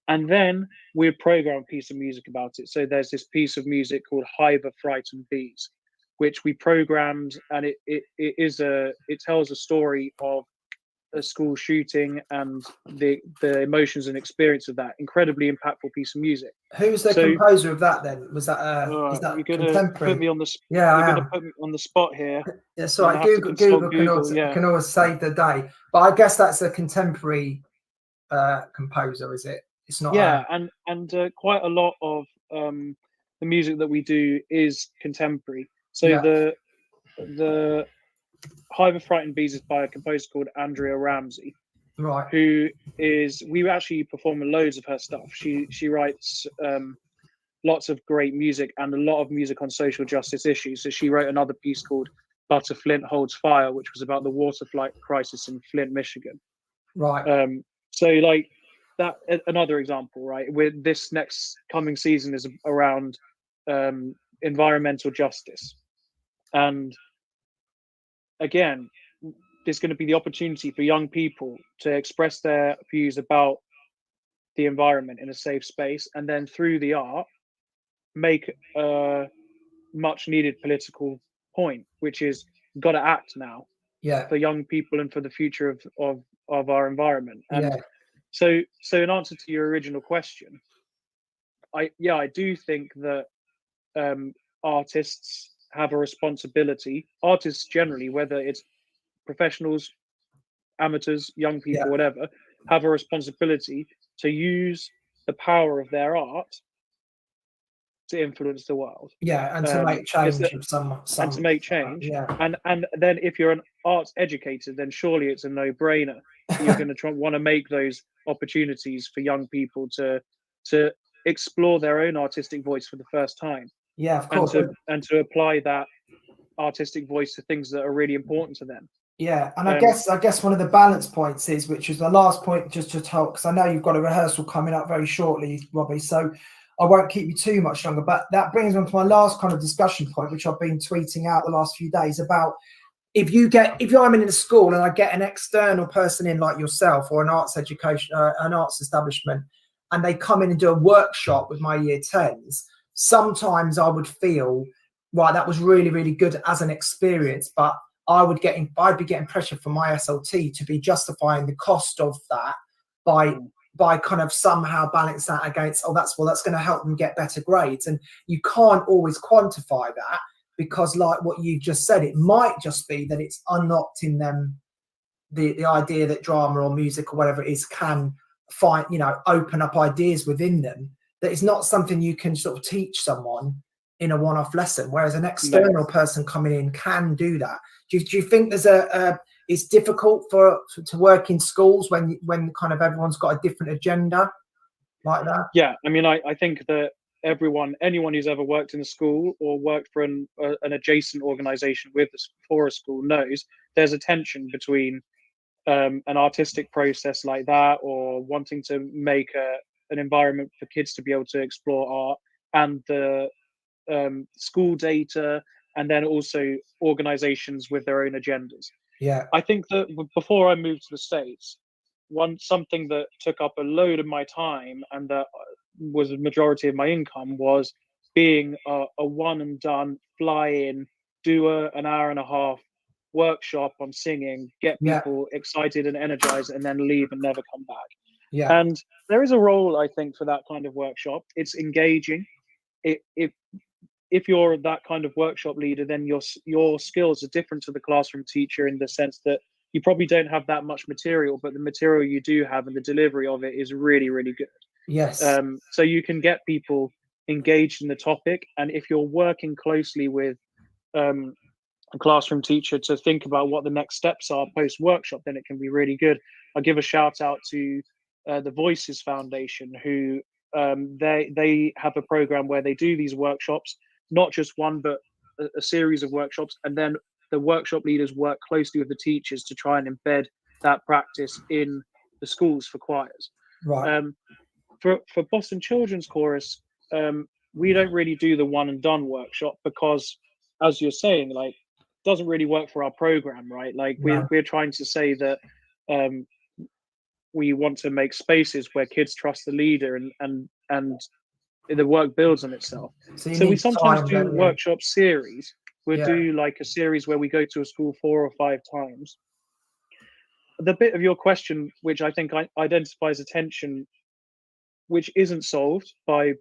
And then we'd program a piece of music about it. So there's this piece of music called Hive of Frightened Bees, which we programmed, and it tells a story of a school shooting and the emotions and experience of that incredibly impactful piece of music. Who's the composer of that then? Was that is that you're gonna contemporary? put me on the Yeah, you're gonna put me on the spot here. Yeah, so right. Google can always save the day, but I guess that's a contemporary composer, is it? It's not. Yeah, and quite a lot of the music that we do is contemporary. So yeah. the Hive of Frightened Bees is by a composer called Andrea Ramsey, right? Who is we actually perform loads of her stuff. She writes lots of great music and a lot of music on social justice issues. So she wrote another piece called Butter Flint Holds Fire, which was about the water flight crisis in Flint, Michigan. Right. So like that, another example, right? With this next coming season is around environmental justice, and again, there's going to be the opportunity for young people to express their views about the environment in a safe space, and then through the art make a much needed political point, which is got to act now for young people and for the future of our environment. And so in answer to your original question, I do think that artists have a responsibility. Artists generally, whether it's professionals, amateurs, young people, whatever, have a responsibility to use the power of their art to influence the world. And to make change of some and to make change. And then if you're an arts educator, then surely it's a no-brainer. You're going to want to make those opportunities for young people to explore their own artistic voice for the first time. Yeah, of course. And to apply that artistic voice to things that are really important to them. Yeah, and I guess one of the balance points is, which is the last point, just to talk, because I know you've got a rehearsal coming up very shortly, Robbie, so I won't keep you too much longer, but that brings me on to my last kind of discussion point, which I've been tweeting out the last few days about if I'm in a school and I get an external person in like yourself or an arts education, an arts establishment, and they come in and do a workshop with my year 10s, sometimes I would feel, right, that was really, really good as an experience, but I'd be getting pressure from my SLT to be justifying the cost of that by kind of somehow balance that against, that's going to help them get better grades. And you can't always quantify that, because like what you just said, it might just be that it's unlocked in them the idea that drama or music or whatever it is can find, open up ideas within them, that it's not something you can sort of teach someone in a one-off lesson, whereas an external person coming in can do that. Do you think there's it's difficult to work in schools when kind of everyone's got a different agenda like that? Yeah, I mean, I think that anyone who's ever worked in a school or worked for an adjacent organization for a school knows there's a tension between an artistic process like that, or wanting to make an environment for kids to be able to explore art, and the school data, and then also organizations with their own agendas. Yeah, I think that before I moved to the States, something that took up a load of my time and that was a majority of my income was being a one and done, fly in, do an hour and a half workshop on singing, get people excited and energized, and then leave and never come back. Yeah. And there is a role, I think, for that kind of workshop. It's engaging. If you're that kind of workshop leader, then your skills are different to the classroom teacher, in the sense that you probably don't have that much material, but the material you do have and the delivery of it is really, really good. Yes. So you can get people engaged in the topic, and if you're working closely with a classroom teacher to think about what the next steps are post workshop, then it can be really good. I'll give a shout out to the Voices Foundation, who they have a program where they do these workshops, not just one, but a series of workshops, and then the workshop leaders work closely with the teachers to try and embed that practice in the schools for choirs. Right. For Boston Children's Chorus, we don't really do the one and done workshop, because, as you're saying, like, it doesn't really work for our program, right? Like, we're trying to say that we want to make spaces where kids trust the leader, and the work builds on itself. So we sometimes do workshop series. We'll do like a series where we go to a school 4 or 5 times. The bit of your question, which I think identifies a tension which isn't solved by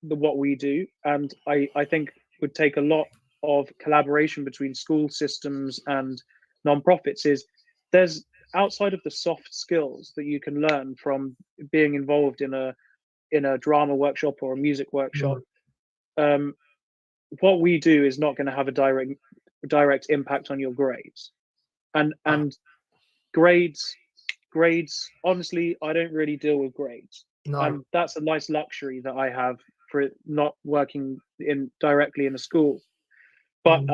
what we do, and I think would take a lot of collaboration between school systems and non-profits, is there's, outside of the soft skills that you can learn from being involved in a drama workshop or a music workshop, what we do is not going to have a direct impact on your grades, and grades, honestly, I don't really deal with grades. No. And that's a nice luxury that I have for not working directly in a school. But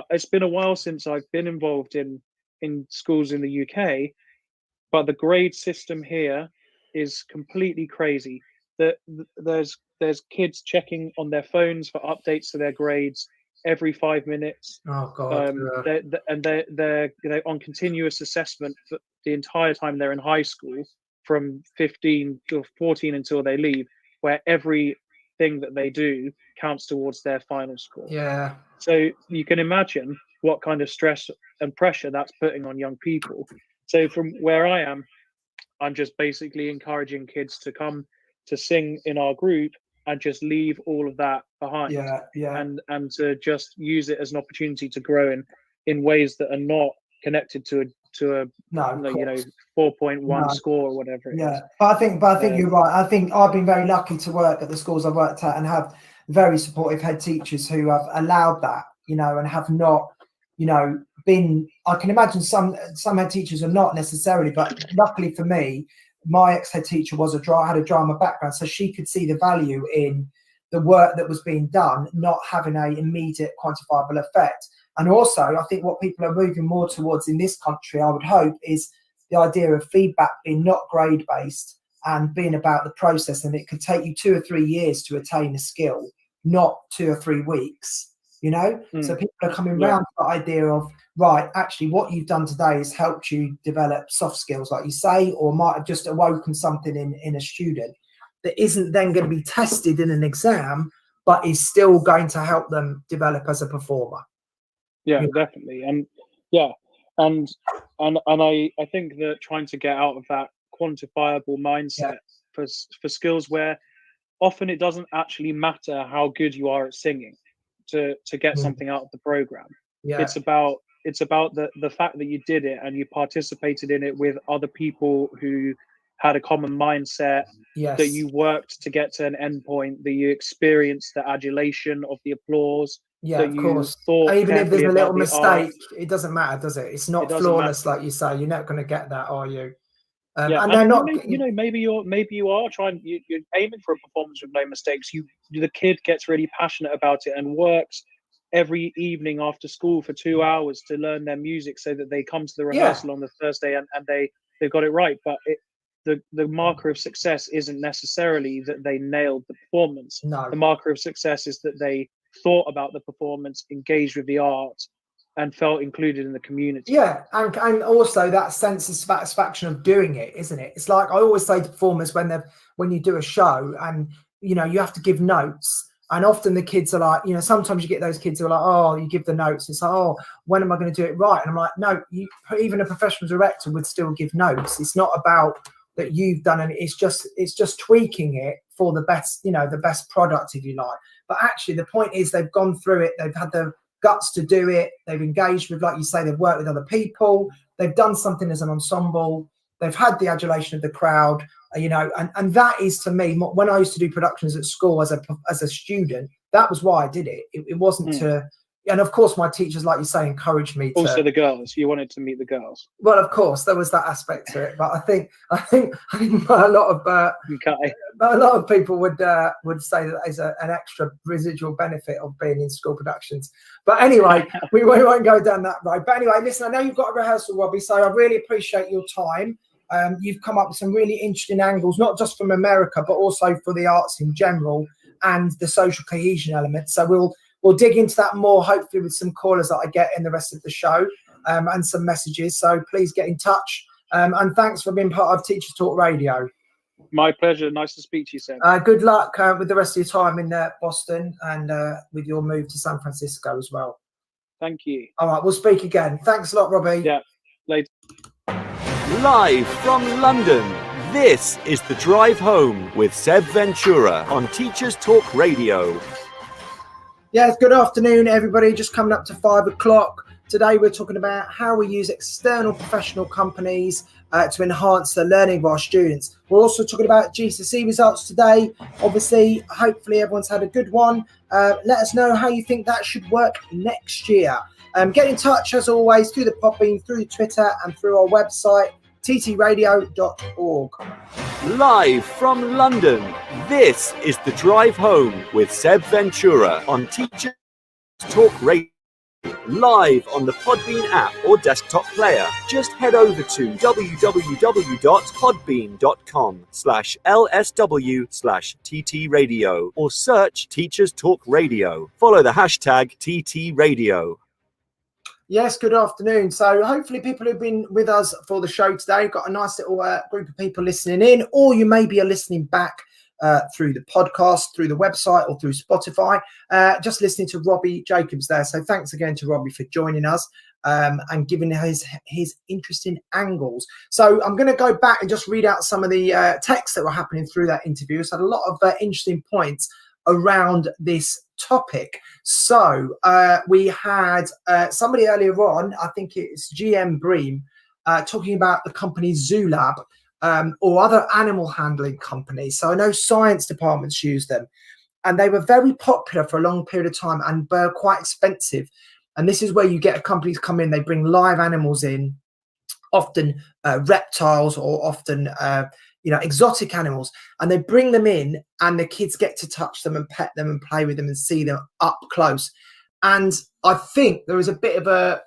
it's been a while since I've been involved in schools in the UK, but the grade system here is completely crazy. There's kids checking on their phones for updates to their grades every 5 minutes. Oh God. They're on continuous assessment for the entire time they're in high school, from 15 to 14 until they leave, where everything that they do counts towards their final score. Yeah. So you can imagine what kind of stress and pressure that's putting on young people. So from where I am, I'm just basically encouraging kids to come to sing in our group and just leave all of that behind. And to just use it as an opportunity to grow in ways that are not connected to a 4.1 score or whatever it is. But I think you're right. I think I've been very lucky to work at the schools I've worked at and have very supportive head teachers who have allowed that, and have not, been. I can imagine some head teachers are not necessarily, but luckily for me, my ex-head teacher had a drama background, so she could see the value in the work that was being done, not having an immediate quantifiable effect. And also, I think what people are moving more towards in this country, I would hope, is the idea of feedback being not grade-based and being about the process. And it could take you 2 or 3 years to attain a skill, not 2 or 3 weeks, So people are coming around to the idea of, right, actually what you've done today has helped you develop soft skills, like you say, or might have just awoken something in a student that isn't then going to be tested in an exam, but is still going to help them develop as a performer. Yeah, definitely. And I think that trying to get out of that quantifiable mindset for skills where often it doesn't actually matter how good you are at singing to get something out of the program. It's about the fact that you did it and you participated in it with other people who had a common mindset, that you worked to get to an end point, that you experienced the adulation of the applause. Yeah, that of you course. thought Even if there's a carefully little about the mistake, art. it doesn't matter, does it? It's not It doesn't flawless, matter. like you say. You're not going to get that, are you? And they're not. maybe you are trying. You're aiming for a performance with no mistakes. The kid gets really passionate about it and works every evening after school for 2 hours to learn their music, so that they come to the rehearsal on the Thursday and they've got it right. But the marker of success isn't necessarily that they nailed the performance. No. The marker of success is that they thought about the performance, engaged with the art, and felt included in the community. Yeah, and also that sense of satisfaction of doing it, isn't it? It's like I always say to performers when you do a show and you have to give notes, and often the kids are like, sometimes you get those kids who are like, oh, you give the notes, it's like, oh, when am I going to do it right? And I'm like, no, even a professional director would still give notes. It's not about that you've done it. It's just tweaking it for the best, the best product, if you like. But actually, the point is they've gone through it. They've had the guts to do it. They've engaged with, like you say, they've worked with other people. They've done something as an ensemble. They've had the adulation of the crowd, and that is, to me, when I used to do productions at school as a student, that was why I did it. It wasn't to. And of course, my teachers, like you say, encouraged me to. Also, the girls. You wanted to meet the girls. Well, of course, there was that aspect to it, but I think a lot of people would say that there's an extra residual benefit of being in school productions. But anyway, we won't go down that road. But anyway, listen, I know you've got a rehearsal, Robbie, so I really appreciate your time. You've come up with some really interesting angles, not just from America, but also for the arts in general and the social cohesion element. So we'll dig into that more, hopefully with some callers that I get in the rest of the show, and some messages. So please get in touch. And thanks for being part of Teachers Talk Radio. My pleasure. Nice to speak to you, Seb. Good luck with the rest of your time in Boston and with your move to San Francisco as well. Thank you. All right, we'll speak again. Thanks a lot, Robbie. Yeah, later. Live from London, this is The Drive Home with Seb Ventura on Teachers Talk Radio. Yes, good afternoon, everybody. Just coming up to 5 o'clock. Today, we're talking about how we use external professional companies to enhance the learning of our students. We're also talking about GCSE results today. Obviously, hopefully, everyone's had a good one. Let us know how you think that should work next year. Get in touch, as always, through the Podbean, through Twitter, and through our website, ttradio.org. Live from London, this is The Drive Home with Seb Ventura on Teachers Talk Radio. Live on the Podbean app or desktop player. Just head over to www.podbean.com/LSW/TT Radio or search Teachers Talk Radio. Follow the hashtag TT Radio. Yes, good afternoon. So hopefully people who've been with us for the show today got a nice little group of people listening in, or you maybe are listening back through the podcast, through the website, or through Spotify, just listening to Robbie Jacobs there. So thanks again to Robbie for joining us and giving his interesting angles. So I'm going to go back and just read out some of the texts that were happening through that interview. So a lot of interesting points around this topic. So we had somebody earlier on, I think it's GM Bream, talking about the company ZooLab or other animal handling companies. So I know science departments use them, and they were very popular for a long period of time and were quite expensive. And this is where you get companies come in, they bring live animals in, often reptiles or often exotic animals, and they bring them in and the kids get to touch them and pet them and play with them and see them up close. And I think there was a bit of a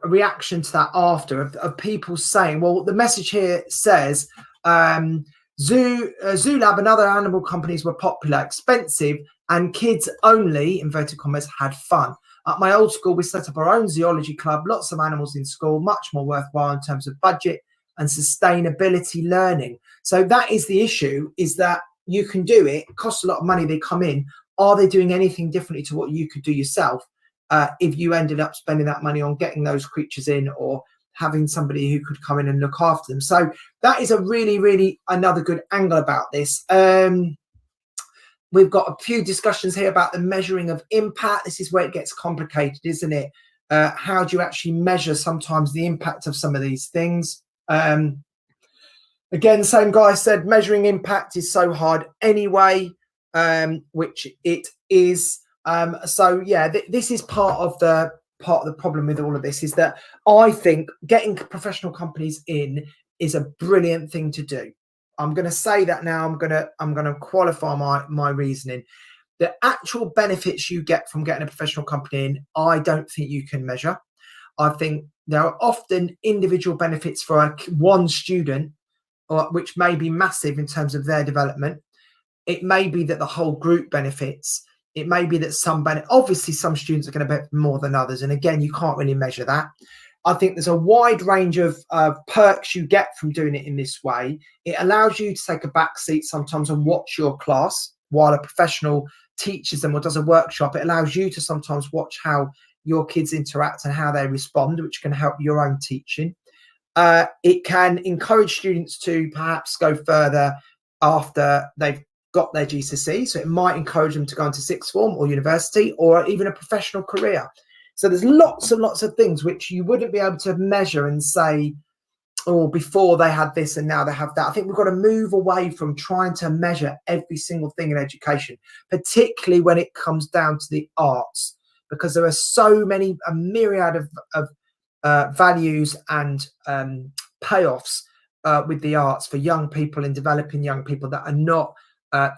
reaction to that after of people saying, well, the message here says ZooLab and other animal companies were popular, expensive, and kids only, inverted commas, had fun. At my old school, we set up our own zoology club, lots of animals in school, much more worthwhile in terms of budget and sustainability learning. So that is the issue, is that you can do it. It costs a lot of money. They come in. are they doing anything differently to what you could do yourself if you ended up spending that money on getting those creatures in, or having somebody who could come in and look after them? So that is a really another good angle about this. We've got a few discussions here about the measuring of impact. This is where it gets complicated, isn't it? How do you actually measure sometimes the impact of some of these things? Again, same guy said measuring impact is so hard anyway, which it is. So yeah, this is part of the problem with all of this, is that I think getting professional companies in is a brilliant thing to do. I'm going to say that now. I'm going to qualify my reasoning. The actual benefits you get from getting a professional company in, I don't think you can measure. I think there are often individual benefits for one student, which may be massive in terms of their development. It may be that the whole group benefits. It may be that obviously some students are going to benefit more than others. And again, you can't really measure that. I think there's a wide range of perks you get from doing it in this way. It allows you to take a back seat sometimes and watch your class while a professional teaches them or does a workshop. It allows you to sometimes watch how your kids interact and how they respond, which can help your own teaching. It can encourage students to perhaps go further after they've got their GCSE. So it might encourage them to go into sixth form or university, or even a professional career. So there's lots and lots of things which you wouldn't be able to measure and say, oh, before they had this and now they have that. I think we've got to move away from trying to measure every single thing in education, particularly when it comes down to the arts, because there are so many, a myriad of values and payoffs with the arts for young people and developing young people that are not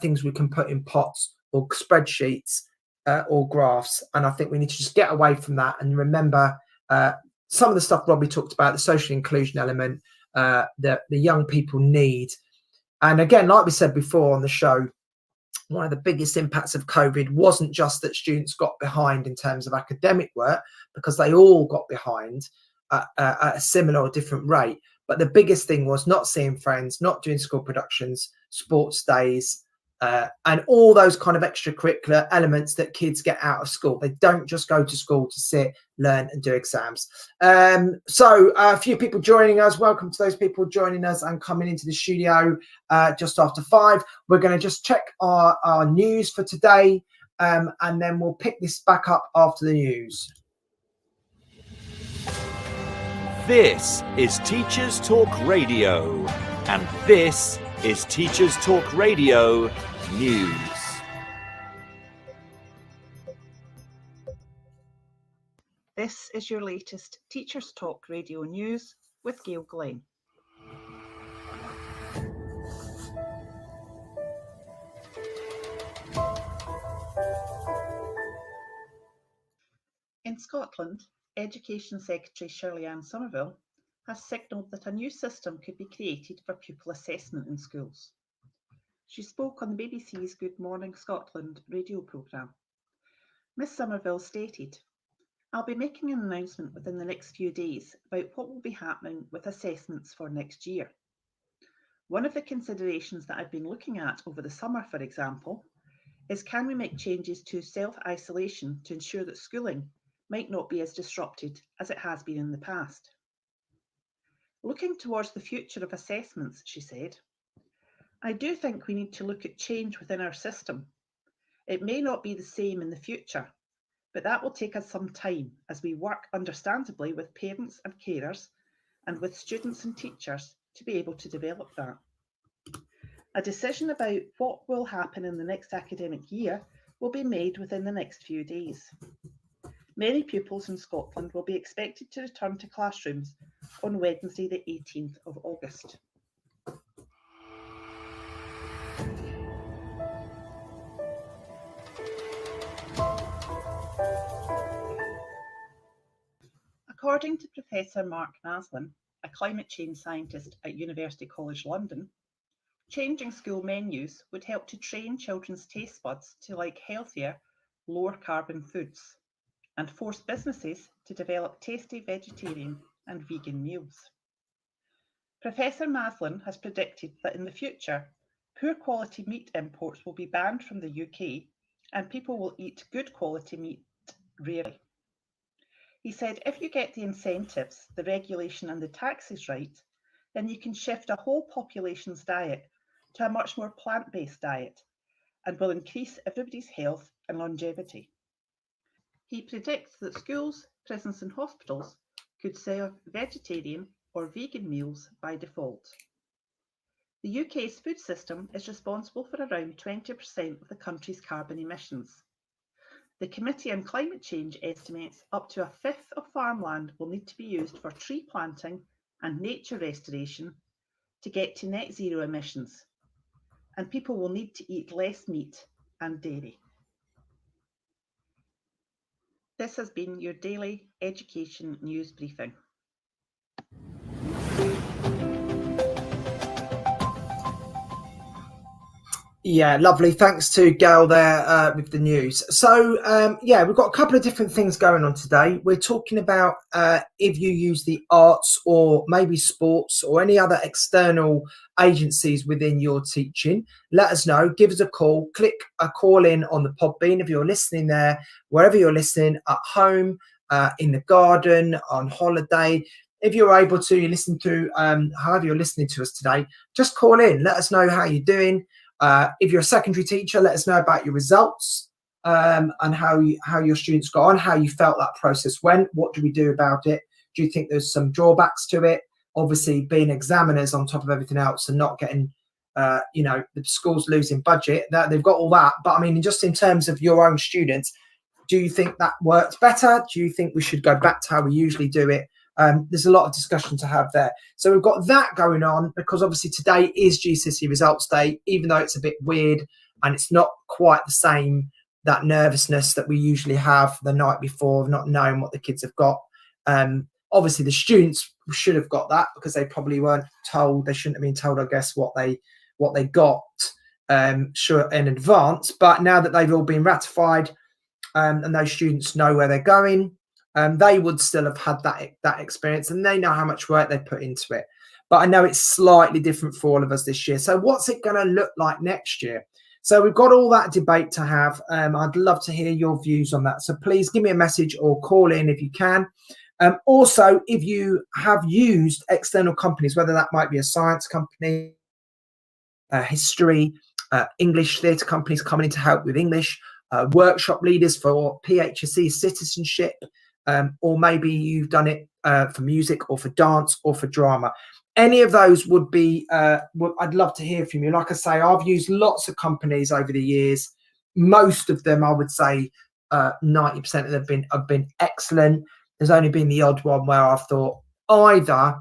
things we can put in pots or spreadsheets or graphs. And I think we need to just get away from that and remember some of the stuff Robbie talked about, the social inclusion element that the young people need. And again, like we said before on the show, one of the biggest impacts of COVID wasn't just that students got behind in terms of academic work, because they all got behind at a similar or different rate. But the biggest thing was not seeing friends, not doing school productions, sports days, and all those kind of extracurricular elements that kids get out of school. They don't just go to school to sit, learn and do exams. So a few people joining us. Welcome to those people joining us and coming into the studio just after 5. We're going to just check our news for today, and then we'll pick this back up after the news. This is Teachers Talk Radio, and this is Teachers Talk Radio News. This is your latest Teachers Talk Radio News with Gail Glenn. In Scotland, Education Secretary Shirley-Anne Somerville has signalled that a new system could be created for pupil assessment in schools. She spoke on the BBC's Good Morning Scotland radio programme. Ms Somerville stated, "I'll be making an announcement within the next few days about what will be happening with assessments for next year. One of the considerations that I've been looking at over the summer, for example, is can we make changes to self-isolation to ensure that schooling might not be as disrupted as it has been in the past." Looking towards the future of assessments, she said, "I do think we need to look at change within our system. It may not be the same in the future, but that will take us some time as we work understandably with parents and carers and with students and teachers to be able to develop that. A decision about what will happen in the next academic year will be made within the next few days. Many pupils in Scotland will be expected to return to classrooms on Wednesday the 18th of August. According to Professor Mark Naslin, a climate change scientist at University College London, changing school menus would help to train children's taste buds to like healthier, lower carbon foods, and force businesses to develop tasty vegetarian and vegan meals. Professor Naslin has predicted that in the future, poor quality meat imports will be banned from the UK and people will eat good quality meat rarely. He said, if you get the incentives, the regulation and the taxes right, then you can shift a whole population's diet to a much more plant-based diet and will increase everybody's health and longevity. He predicts that schools, prisons and hospitals could serve vegetarian or vegan meals by default. The UK's food system is responsible for around 20% of the country's carbon emissions. The Committee on Climate Change estimates up to a fifth of farmland will need to be used for tree planting and nature restoration to get to net zero emissions, and people will need to eat less meat and dairy. This has been your daily education news briefing. Yeah, lovely. Thanks to Gail there with the news. So, yeah, we've got a couple of different things going on today. We're talking about if you use the arts or maybe sports or any other external agencies within your teaching. Let us know. Give us a call. Click a call in on the Podbean if you're listening there, wherever you're listening, at home, in the garden, on holiday. If you're able to, you listen to however you're listening to us today, just call in. Let us know how you're doing. If you're a secondary teacher, let us know about your results and how your students got on, how you felt that process went. What do we do about it? Do you think there's some drawbacks to it? Obviously, being examiners on top of everything else and not getting, you know, the schools losing budget, that they've got all that. But I mean, just in terms of your own students, do you think that worked better? Do you think we should go back to how we usually do it? There's a lot of discussion to have there. So we've got that going on because obviously today is GCSE results day, even though it's a bit weird and it's not quite the same, that nervousness that we usually have the night before of not knowing what the kids have got. Obviously the students should have got that because they probably weren't told. They shouldn't have been told, I guess, what they got sure in advance. But now that they've all been ratified and those students know where they're going, they would still have had that experience and they know how much work they put into it. But I know it's slightly different for all of us this year. So what's it going to look like next year? So we've got all that debate to have. I'd love to hear your views on that. So please give me a message or call in if you can. Also, if you have used external companies, whether that might be a science company, history, English theatre companies coming in to help with English, workshop leaders for PHSE citizenship, or maybe you've done it for music or for dance or for drama. Any of those would be, I'd love to hear from you. Like I say, I've used lots of companies over the years. Most of them, I would say 90% of them have been excellent. There's only been the odd one where I've thought either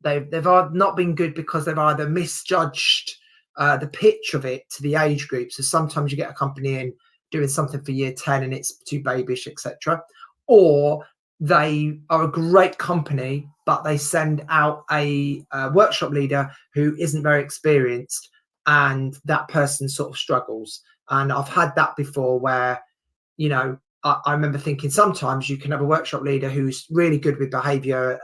they've not been good because they've either misjudged the pitch of it to the age group. So sometimes you get a company in doing something for year 10 and it's too babyish, etc. Or they are a great company, but they send out a workshop leader who isn't very experienced and that person sort of struggles. And I've had that before where, you know, I remember thinking sometimes you can have a workshop leader who's really good with behaviour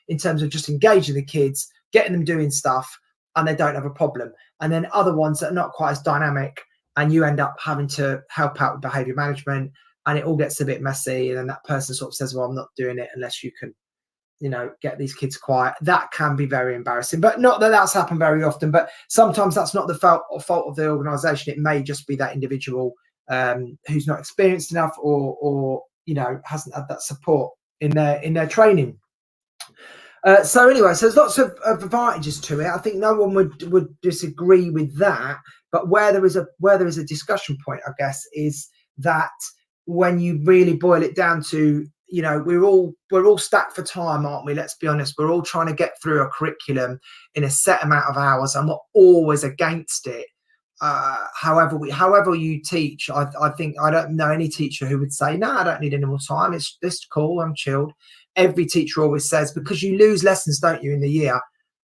in terms of just engaging the kids, getting them doing stuff, and they don't have a problem. And then other ones that are not quite as dynamic, and you end up having to help out with behaviour management, and it all gets a bit messy. And then that person sort of says, well, I'm not doing it unless you can, you know, get these kids quiet. That can be very embarrassing, but not that that's happened very often. But sometimes that's not the fault of the organisation. It may just be that individual who's not experienced enough or you know, hasn't had that support in their training. So anyway, so there's lots of advantages to it. I think no one would disagree with that. But where there is a discussion point, I guess, is that when you really boil it down to, you know, we're all stacked for time, aren't we? Let's be honest. We're all trying to get through a curriculum in a set amount of hours. I'm not always against it. However you teach, I think I don't know any teacher who would say, no, I don't need any more time. It's just cool. I'm chilled. Every teacher always says, because you lose lessons, don't you, in the year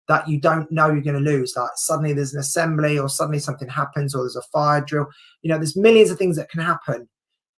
that you don't know you're going to lose. Like suddenly there's an assembly, or suddenly something happens, or there's a fire drill. You know, there's millions of things that can happen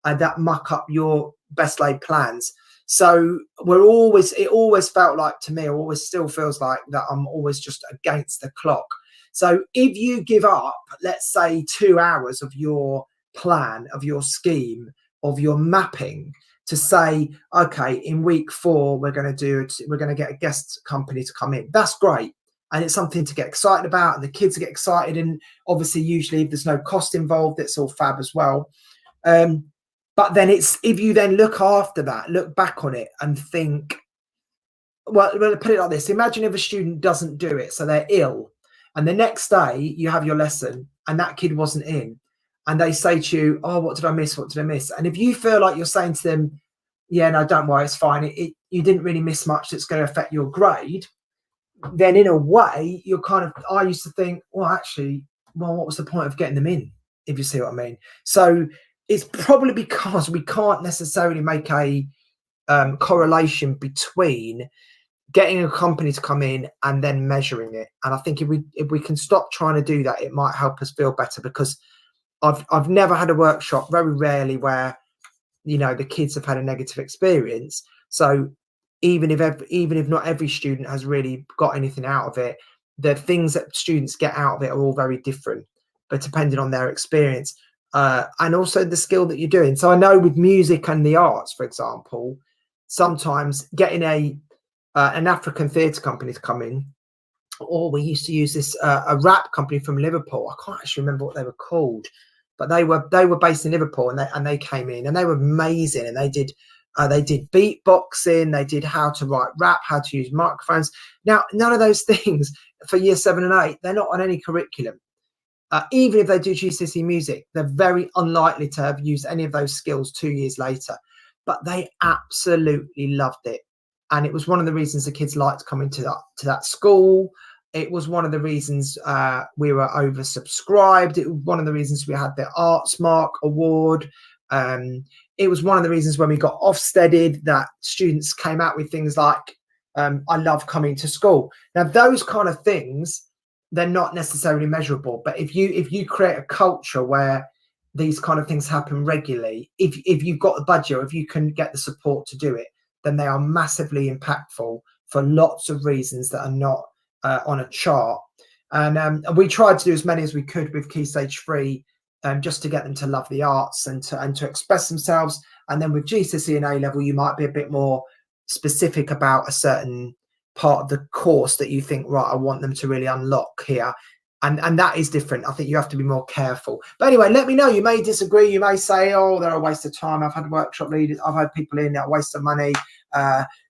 that muck up your best laid plans. So it always felt like to me, always still feels like that I'm always just against the clock. So if you give up, let's say 2 hours of your plan of your scheme, of your mapping, to say, okay, in week 4 we're going to get a guest company to come in. That's great, and it's something to get excited about, and the kids get excited, and obviously usually if there's no cost involved, it's all fab as well. But then it's, if you then look after that, look back on it and think, well, put it like this: imagine if a student doesn't do it, so they're ill, and the next day you have your lesson and that kid wasn't in, and they say to you, oh, what did I miss? What did I miss? And if you feel like you're saying to them, yeah, no, don't worry, it's fine, you didn't really miss much that's going to affect your grade, then in a way you're kind of, I used to think, well, actually, well, what was the point of getting them in, if you see what I mean? So it's probably because we can't necessarily make a correlation between getting a company to come in and then measuring it. And I think if we can stop trying to do that, it might help us feel better, because I've never had a workshop, very rarely, where, you know, the kids have had a negative experience. So even if not every student has really got anything out of it, the things that students get out of it are all very different, but depending on their experience and also the skill that you're doing. So I know with music and the arts, for example, sometimes getting an African theatre company to come in, or we used to use this a rap company from Liverpool. I can't actually remember what they were called, but they were based in Liverpool, and they came in and they were amazing, and they did beatboxing, they did how to write rap, how to use microphones. Now, none of those things for year 7 and 8, they're not on any curriculum. Even if they do GCSE music, they're very unlikely to have used any of those skills 2 years later. But they absolutely loved it, and it was one of the reasons the kids liked coming to that school. It was one of the reasons we were oversubscribed. It was one of the reasons we had the Arts Mark Award. It was one of the reasons when we got Ofsteded that students came out with things like, I love coming to school. Now, those kind of things, they're not necessarily measurable. But if you create a culture where these kind of things happen regularly, if you've got the budget, or if you can get the support to do it, then they are massively impactful for lots of reasons that are not on a chart. And we tried to do as many as we could with Key Stage 3, just to get them to love the arts and to express themselves. And then with GCSE and A-level, you might be a bit more specific about a certain part of the course that you think, right, I want them to really unlock here. And that is different. I think you have to be more careful. But anyway, let me know. You may disagree. You may say, oh, they're a waste of time. I've had workshop leaders, I've had people in that are a waste of money.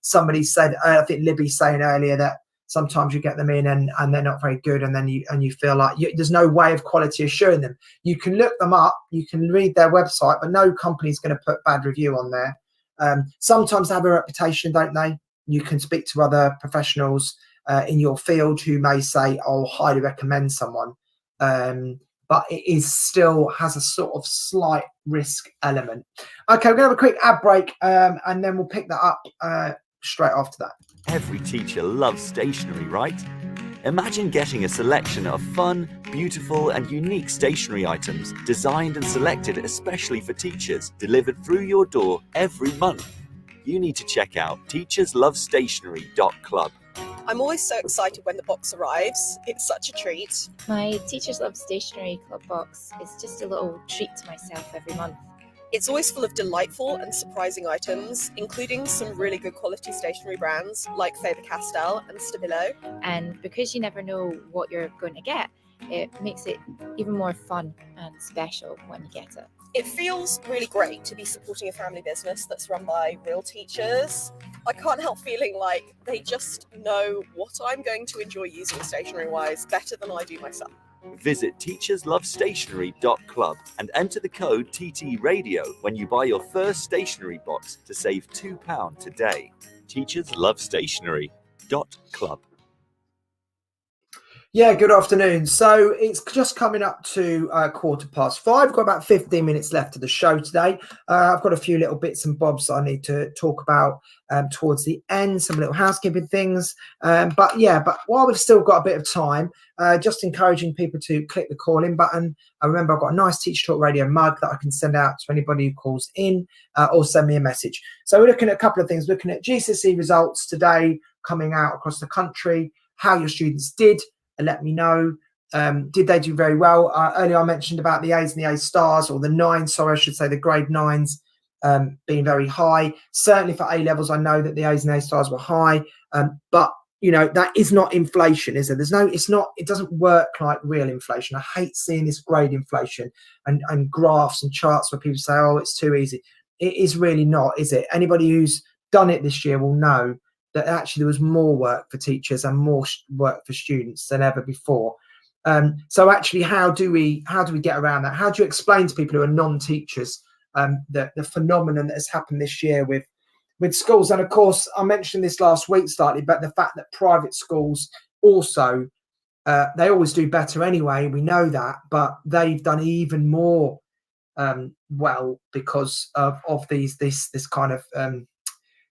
Somebody said, I think Libby's saying earlier, that sometimes you get them in and they're not very good, and then you feel like there's no way of quality assuring them. You can look them up, you can read their website, but no company's going to put bad review on there. Sometimes they have a reputation, don't they? You can speak to other professionals in your field who may say, "I'll highly recommend someone," but it still has a sort of slight risk element. Okay, we're gonna have a quick ad break, and then we'll pick that up straight after that. Every teacher loves stationery, right? Imagine getting a selection of fun, beautiful and unique stationery items designed and selected especially for teachers, delivered through your door every month. You need to check out teacherslovestationery.club. I'm always so excited when the box arrives. It's such a treat. My Teachers Love Stationery Club box is just a little treat to myself every month. It's always full of delightful and surprising items, including some really good quality stationery brands like Faber-Castell and Stabilo. And because you never know what you're going to get, it makes it even more fun and special when you get it. It feels really great to be supporting a family business that's run by real teachers. I can't help feeling like they just know what I'm going to enjoy using stationery-wise better than I do myself. Visit teacherslovestationery.club and enter the code TTRadio when you buy your first stationery box to save £2 today. teacherslovestationery.club. Yeah, good afternoon. So it's just coming up to 5:15. I've got about 15 minutes left of the show today. I've got a few little bits and bobs I need to talk about towards the end, some little housekeeping things. But while we've still got a bit of time, just encouraging people to click the call in button. Remember, I've got a nice Teacher Talk Radio mug that I can send out to anybody who calls in or send me a message. So we're looking at a couple of things. Looking at GCSE results today coming out across the country, how your students did. Let me know. did they do very well? Earlier I mentioned about the A's and the A stars, or the 9s, sorry, I should say the grade 9s being very high. Certainly for A levels, I know that the A's and A stars were high, but you know, that is not inflation, is it? It doesn't work like real inflation. I hate seeing this grade inflation and graphs and charts where people say, oh, it's too easy. It is really not, is it? Anybody who's done it this year will know that actually there was more work for teachers and more work for students than ever before. So actually, how do we get around that? How do you explain to people who are non-teachers the phenomenon that has happened this year with schools? And of course, I mentioned this last week slightly, but the fact that private schools also, they always do better anyway, we know that, but they've done even more well because of this kind of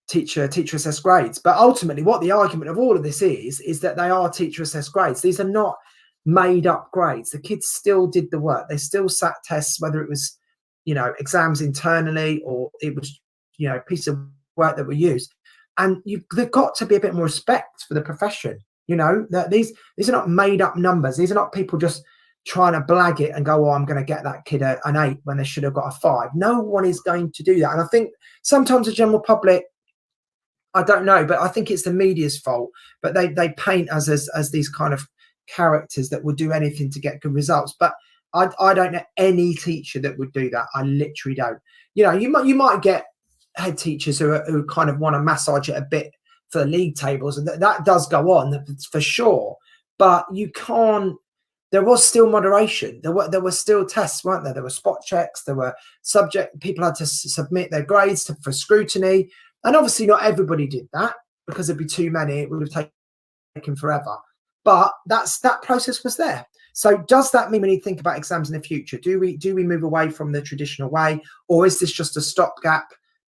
teacher assessed grades. But ultimately, what the argument of all of this is that they are teacher assessed grades. These are not made up grades. The kids still did the work. They still sat tests, whether it was, you know, exams internally or it was, you know, a piece of work that were used. And they've got to be a bit more respect for the profession. You know, that these are not made up numbers. These are not people just trying to blag it and go, oh, I'm going to get that kid an 8 when they should have got a 5. No one is going to do that. And I think sometimes the general public, I don't know, but I think it's the media's fault. But they paint us as these kind of characters that would do anything to get good results. But I don't know any teacher that would do that. I literally don't. You know, you might get head teachers who kind of want to massage it a bit for the league tables, and that does go on for sure. But you can't. There was still moderation. There were still tests, weren't there? There were spot checks. There were people had to submit their grades for scrutiny, and obviously not everybody did that because there'd be too many. It would have taken forever. But that process was there. So does that mean we need to think about exams in the future? Do we move away from the traditional way, or is this just a stopgap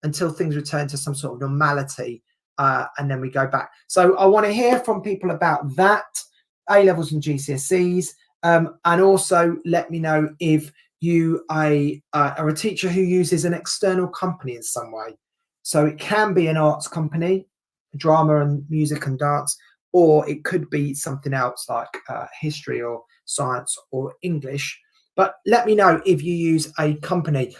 until things return to some sort of normality, and then we go back? So I want to hear from people about that, A levels and GCSEs, and also let me know if you are a teacher who uses an external company in some way. So it can be an arts company, drama and music and dance, or it could be something else like history or science or English. But let me know if you use a company.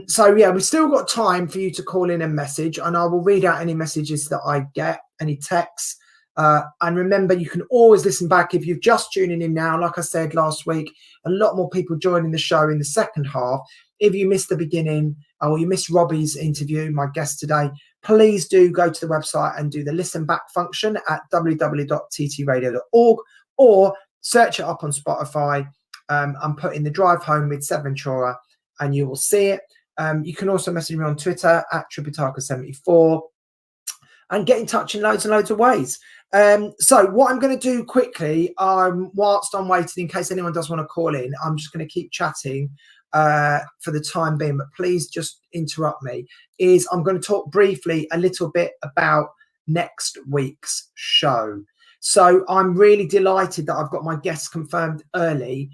So yeah, we've still got time for you to call in and message, and I will read out any messages that I get, any texts. And remember, you can always listen back if you're just tuning in now. Like I said last week, a lot more people joining the show in the second half. If you missed the beginning or you missed Robbie's interview, my guest today, please do go to the website and do the listen back function at www.ttradio.org, or search it up on Spotify and put in The Drive Home with Seb Ventura and you will see it. You can also message me on Twitter at Tripitaka74 and get in touch in loads and loads of ways. So what I'm going to do quickly, whilst I'm waiting, in case anyone does want to call in, I'm just going to keep chatting for the time being, but please just interrupt me, is I'm going to talk briefly a little bit about next week's show. So I'm really delighted that I've got my guests confirmed early,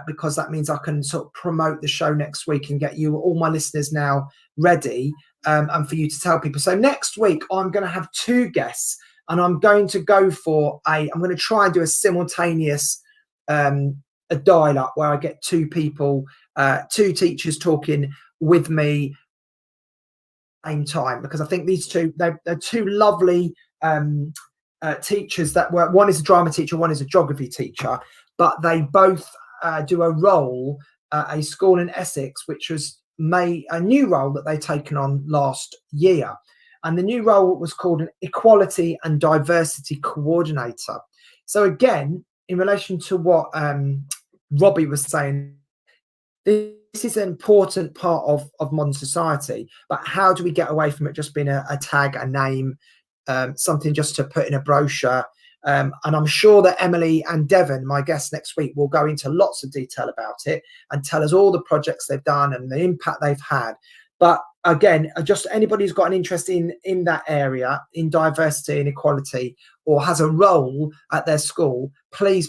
because that means I can sort of promote the show next week and get you, all my listeners, now ready, and for you to tell people. So next week I'm going to have 2 guests, and I'm going to go for I'm going to try and do a simultaneous a dial-up where I get 2 people, 2 teachers talking with me at the same time, because I think these two, they're 2 lovely teachers that work. One is a drama teacher, one is a geography teacher, but they both do a role at a school in Essex, which was a new role that they'd taken on last year. And the new role was called an Equality and Diversity Coordinator. So again, in relation to what Robbie was saying, this is an important part of modern society, but how do we get away from it just being a tag, a name, something just to put in a brochure? And I'm sure that Emily and Devon, my guests next week, will go into lots of detail about it and tell us all the projects they've done and the impact they've had. But again, just anybody who's got an interest in that area, in diversity and equality, or has a role at their school, please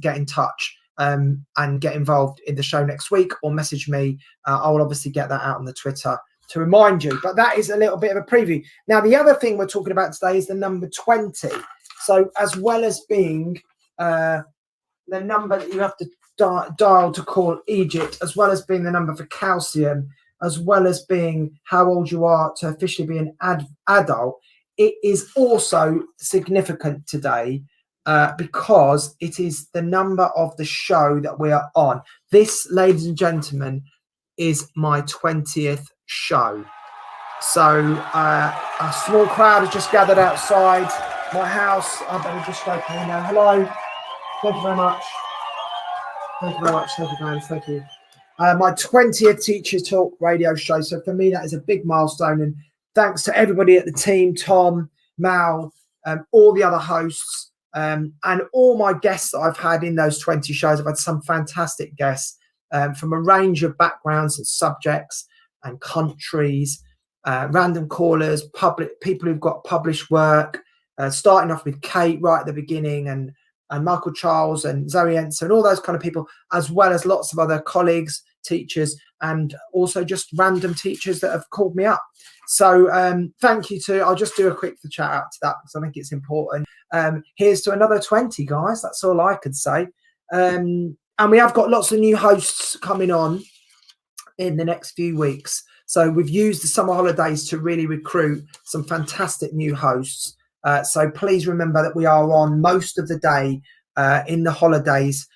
get in touch and get involved in the show next week, or message me. I will obviously get that out on the Twitter to remind you. But that is a little bit of a preview. Now, the other thing we're talking about today is the number 20. So as well as being the number that you have to dial to call Egypt, as well as being the number for calcium, as well as being how old you are to officially be an adult, it is also significant today because it is the number of the show that we are on. This, ladies and gentlemen, is my 20th show. So a small crowd has just gathered outside my house. I better just open it now. Hello. Thank you very much. Thank you very much. Thank you, guys. Thank you. My 20th Teacher Talk radio show. So for me, that is a big milestone. And thanks to everybody at the team, Tom, Mal, all the other hosts, and all my guests that I've had in those 20 shows. I've had some fantastic guests from a range of backgrounds and subjects and countries, random callers, people who've got published work, starting off with Kate right at the beginning, and Michael Charles and Zoe Enser and all those kind of people, as well as lots of other colleagues, teachers, and also just random teachers that have called me up. So thank you to, I'll just do a quick shout out to that because I think it's important. Here's to another 20, guys. That's all I could say. And we have got lots of new hosts coming on in the next few weeks. So we've used the summer holidays to really recruit some fantastic new hosts. So please remember that we are on most of the day in the holidays.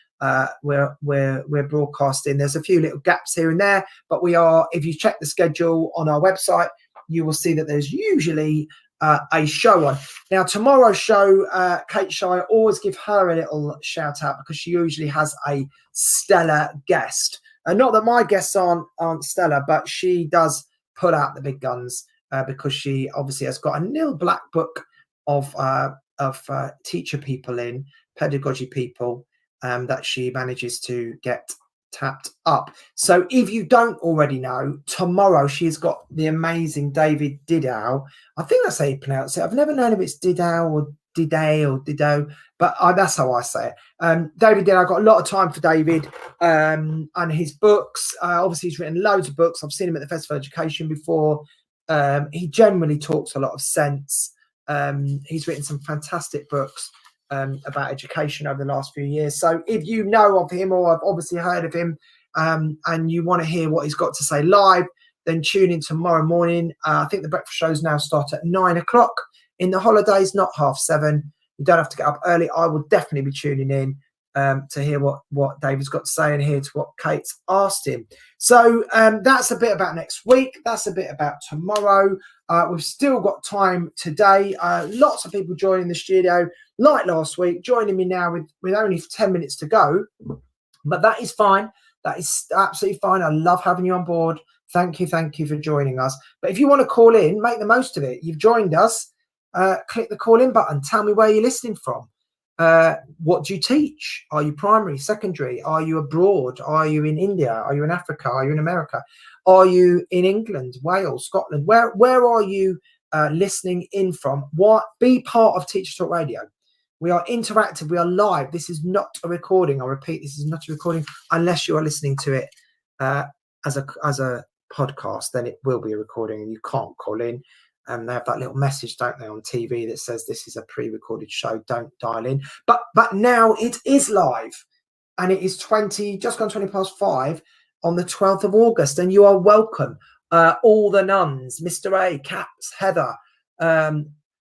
We're broadcasting. There's a few little gaps here and there, but we are. If you check the schedule on our website, you will see that there's usually a show on. Now tomorrow's show, Kate Shire, always give her a little shout out because she usually has a stellar guest. And not that my guests aren't stellar, but she does put out the big guns because she obviously has got a nil black book of teacher people in pedagogy people that she manages to get tapped up. So if you don't already know, tomorrow she's got the amazing David Didow. I think that's how you pronounce it. I've never known if it's Didow or Diday or Dido, but that's how I say it. David Didow, I've got a lot of time for David and his books. Obviously he's written loads of books. I've seen him at the Festival of Education before. He generally talks a lot of sense. He's written some fantastic books about education over the last few years. So if you know of him or have obviously heard of him and you want to hear what he's got to say live, then tune in tomorrow morning. I think the breakfast shows now start at 9 o'clock in the holidays, not 7:30. You don't have to get up early. I will definitely be tuning in to hear what David's got to say and hear to what Kate's asked him. So that's a bit about next week. That's a bit about tomorrow. We've still got time today. Lots of people joining the studio like last week, joining me now with only 10 minutes to go. But that is fine. That is absolutely fine. I love having you on board. Thank you for joining us. But if you want to call in, make the most of it. You've joined us. Click the call in button. Tell me where you're listening from. What do you teach? Are you primary, secondary? Are you abroad? Are you in India? Are you in Africa? Are you in America? Are you in England, Wales, Scotland? Where are you listening in from? Be part of Teacher Talk Radio. We are interactive. We are live. This is not a recording. I repeat, this is not a recording unless you are listening to it as a podcast. Then it will be a recording, and you can't call in. They have that little message, don't they, on TV that says this is a pre-recorded show. Don't dial in. But now it is live, and it is just gone 5 on the 12th of August, and you are welcome. All the nuns, Mr. A, Caps, Heather,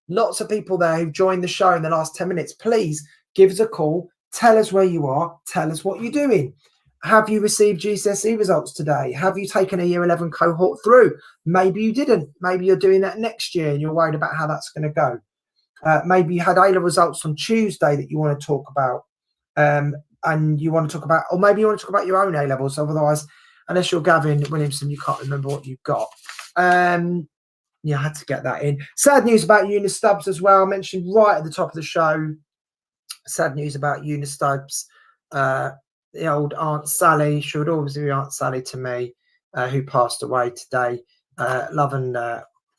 lots of people there who've joined the show in the last 10 minutes. Please give us a call. Tell us where you are. Tell us what you're doing. Have you received GCSE results today? Have you taken a year 11 cohort through? Maybe you didn't. Maybe you're doing that next year and you're worried about how that's going to go. Maybe you had A-level results on Tuesday that you want to talk about. And you want to talk about, or maybe you want to talk about your own A-levels. Otherwise, unless you're Gavin Williamson, you can't remember what you've got. Yeah, I had to get that in. Sad news about Eunice Stubbs as well. I mentioned right at the top of the show. Sad news about Eunice Stubbs. The old Aunt Sally, she would always be Aunt Sally to me, who passed away today. Love and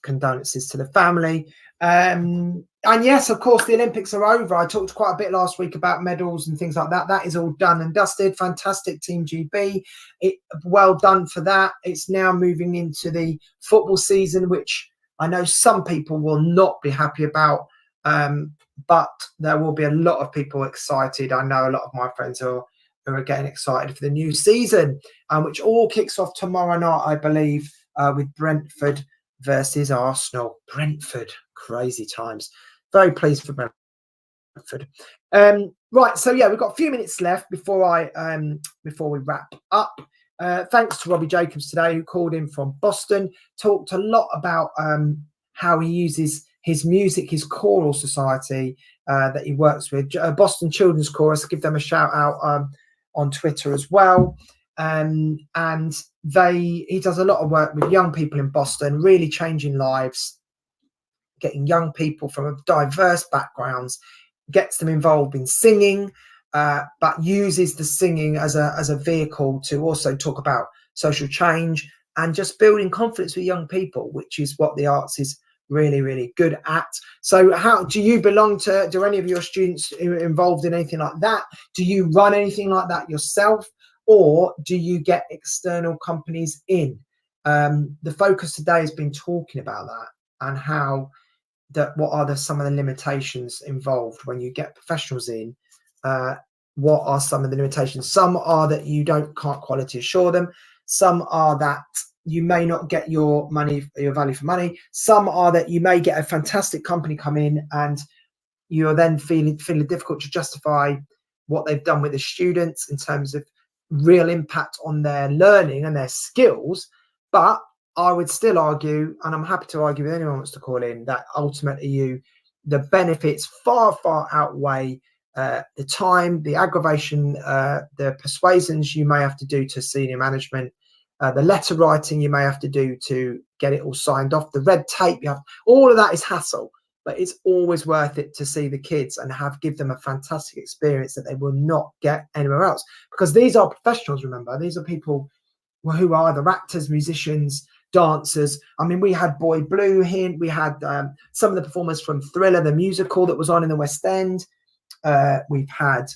condolences to the family. And yes, of course, the Olympics are over. I talked quite a bit last week about medals and things like that. That is all done and dusted. Fantastic, Team GB. Well done for that. It's now moving into the football season, which I know some people will not be happy about. But there will be a lot of people excited. I know a lot of my friends who are getting excited for the new season, which all kicks off tomorrow night, I believe, with Brentford versus Arsenal. Brentford, crazy times. Very pleased for Brentford. Right, so yeah, we've got a few minutes left before we wrap up. Thanks to Robbie Jacobs today, who called in from Boston, talked a lot about how he uses his music, his choral society that he works with, Boston Children's Chorus. Give them a shout out on Twitter as well. And he does a lot of work with young people in Boston, really changing lives, getting young people from diverse backgrounds, gets them involved in singing, but uses the singing as a vehicle to also talk about social change and just building confidence with young people, which is what the arts is really, really good at. So how do you belong to, do any of your students involved in anything like that? Do you run anything like that yourself, or do you get external companies in? The focus today has been talking about that and how what are some of the limitations involved when you get professionals in. What are some of the limitations? Some are that you can't quality assure them. Some are that you may not get your value for money. Some are that you may get a fantastic company come in and you're then feeling difficult to justify what they've done with the students in terms of real impact on their learning and their skills. But I would still argue, and I'm happy to argue with anyone who wants to call in, that ultimately the benefits far outweigh the time, the aggravation, the persuasions you may have to do to senior management, the letter writing you may have to do to get it all signed off, the red tape all of that is hassle, but it's always worth it to see the kids and give them a fantastic experience that they will not get anywhere else, because these are professionals. Remember, these are people who are either actors, musicians, dancers. I mean, we had Boy Blue here. We had some of the performers from Thriller, the musical that was on in the West End. We've had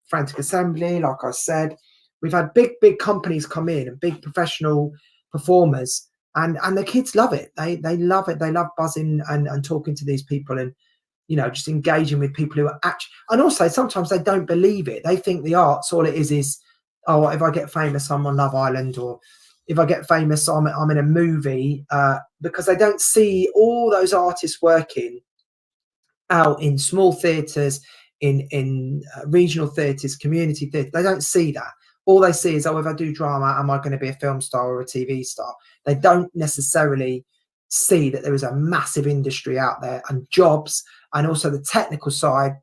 Frantic Assembly, like I said. We've had big companies come in and big professional performers, and the kids love it. They love it. They love buzzing and talking to these people and, just engaging with people who are actually, and also sometimes they don't believe it. They think the arts, all it is, oh, if I get famous, I'm on Love Island, or if I get famous, I'm in a movie, because they don't see all those artists working out in small theatres, in regional theatres, community theatre. They don't see that. All they see is, oh, if I do drama, am I going to be a film star or a TV star? They don't necessarily see that there is a massive industry out there and jobs, and also the technical side,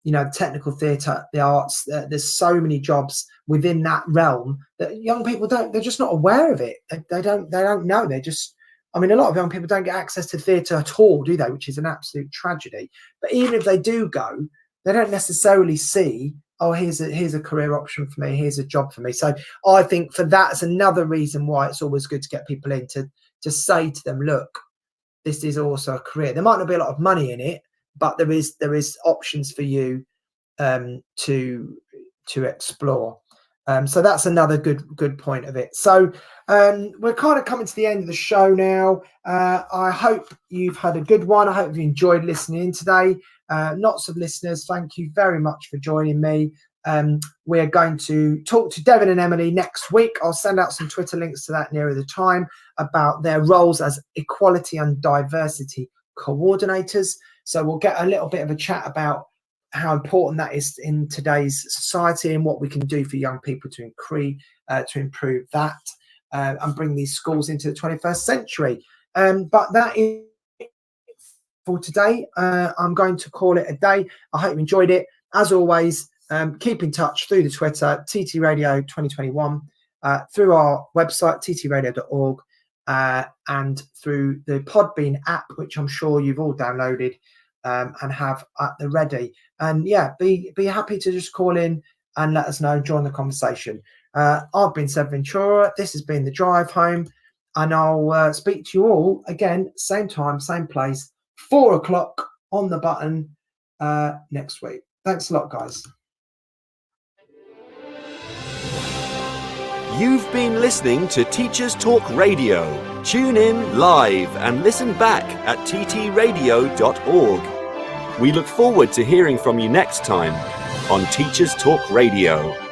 the technical theatre, the arts. There's so many jobs within that realm that young people they're just not aware of it. They don't know. They're just, I mean, a lot of young people don't get access to theatre at all, do they? Which is an absolute tragedy. But even if they do go, they don't necessarily see, oh, here's a career option for me, here's a job for me. So I think for that's another reason why it's always good to get people in to say to them, look, this is also a career. There might not be a lot of money in it, but there is options for you to explore. So that's another good point of it. So we're kind of coming to the end of the show now. I hope you've had a good one. I hope you enjoyed listening in today. Lots of listeners, thank you very much for joining me. We're going to talk to Devin and Emily next week. I'll send out some Twitter links to that nearer the time about their roles as equality and diversity coordinators. So we'll get a little bit of a chat about how important that is in today's society and what we can do for young people to improve that and bring these schools into the 21st century. But that is for today. I'm going to call it a day. I hope you enjoyed it. As always, keep in touch through the Twitter, TT Radio 2021, through our website, ttradio.org, and through the Podbean app, which I'm sure you've all downloaded and have at the ready. And yeah, be happy to just call in and let us know, join the conversation. I've been Seb Ventura. This has been The Drive Home, and I'll speak to you all again, same time, same place, 4 o'clock on the button next week. Thanks a lot, guys. You've been listening to Teachers Talk Radio. Tune in live and listen back at ttradio.org. We look forward to hearing from you next time on Teachers Talk Radio.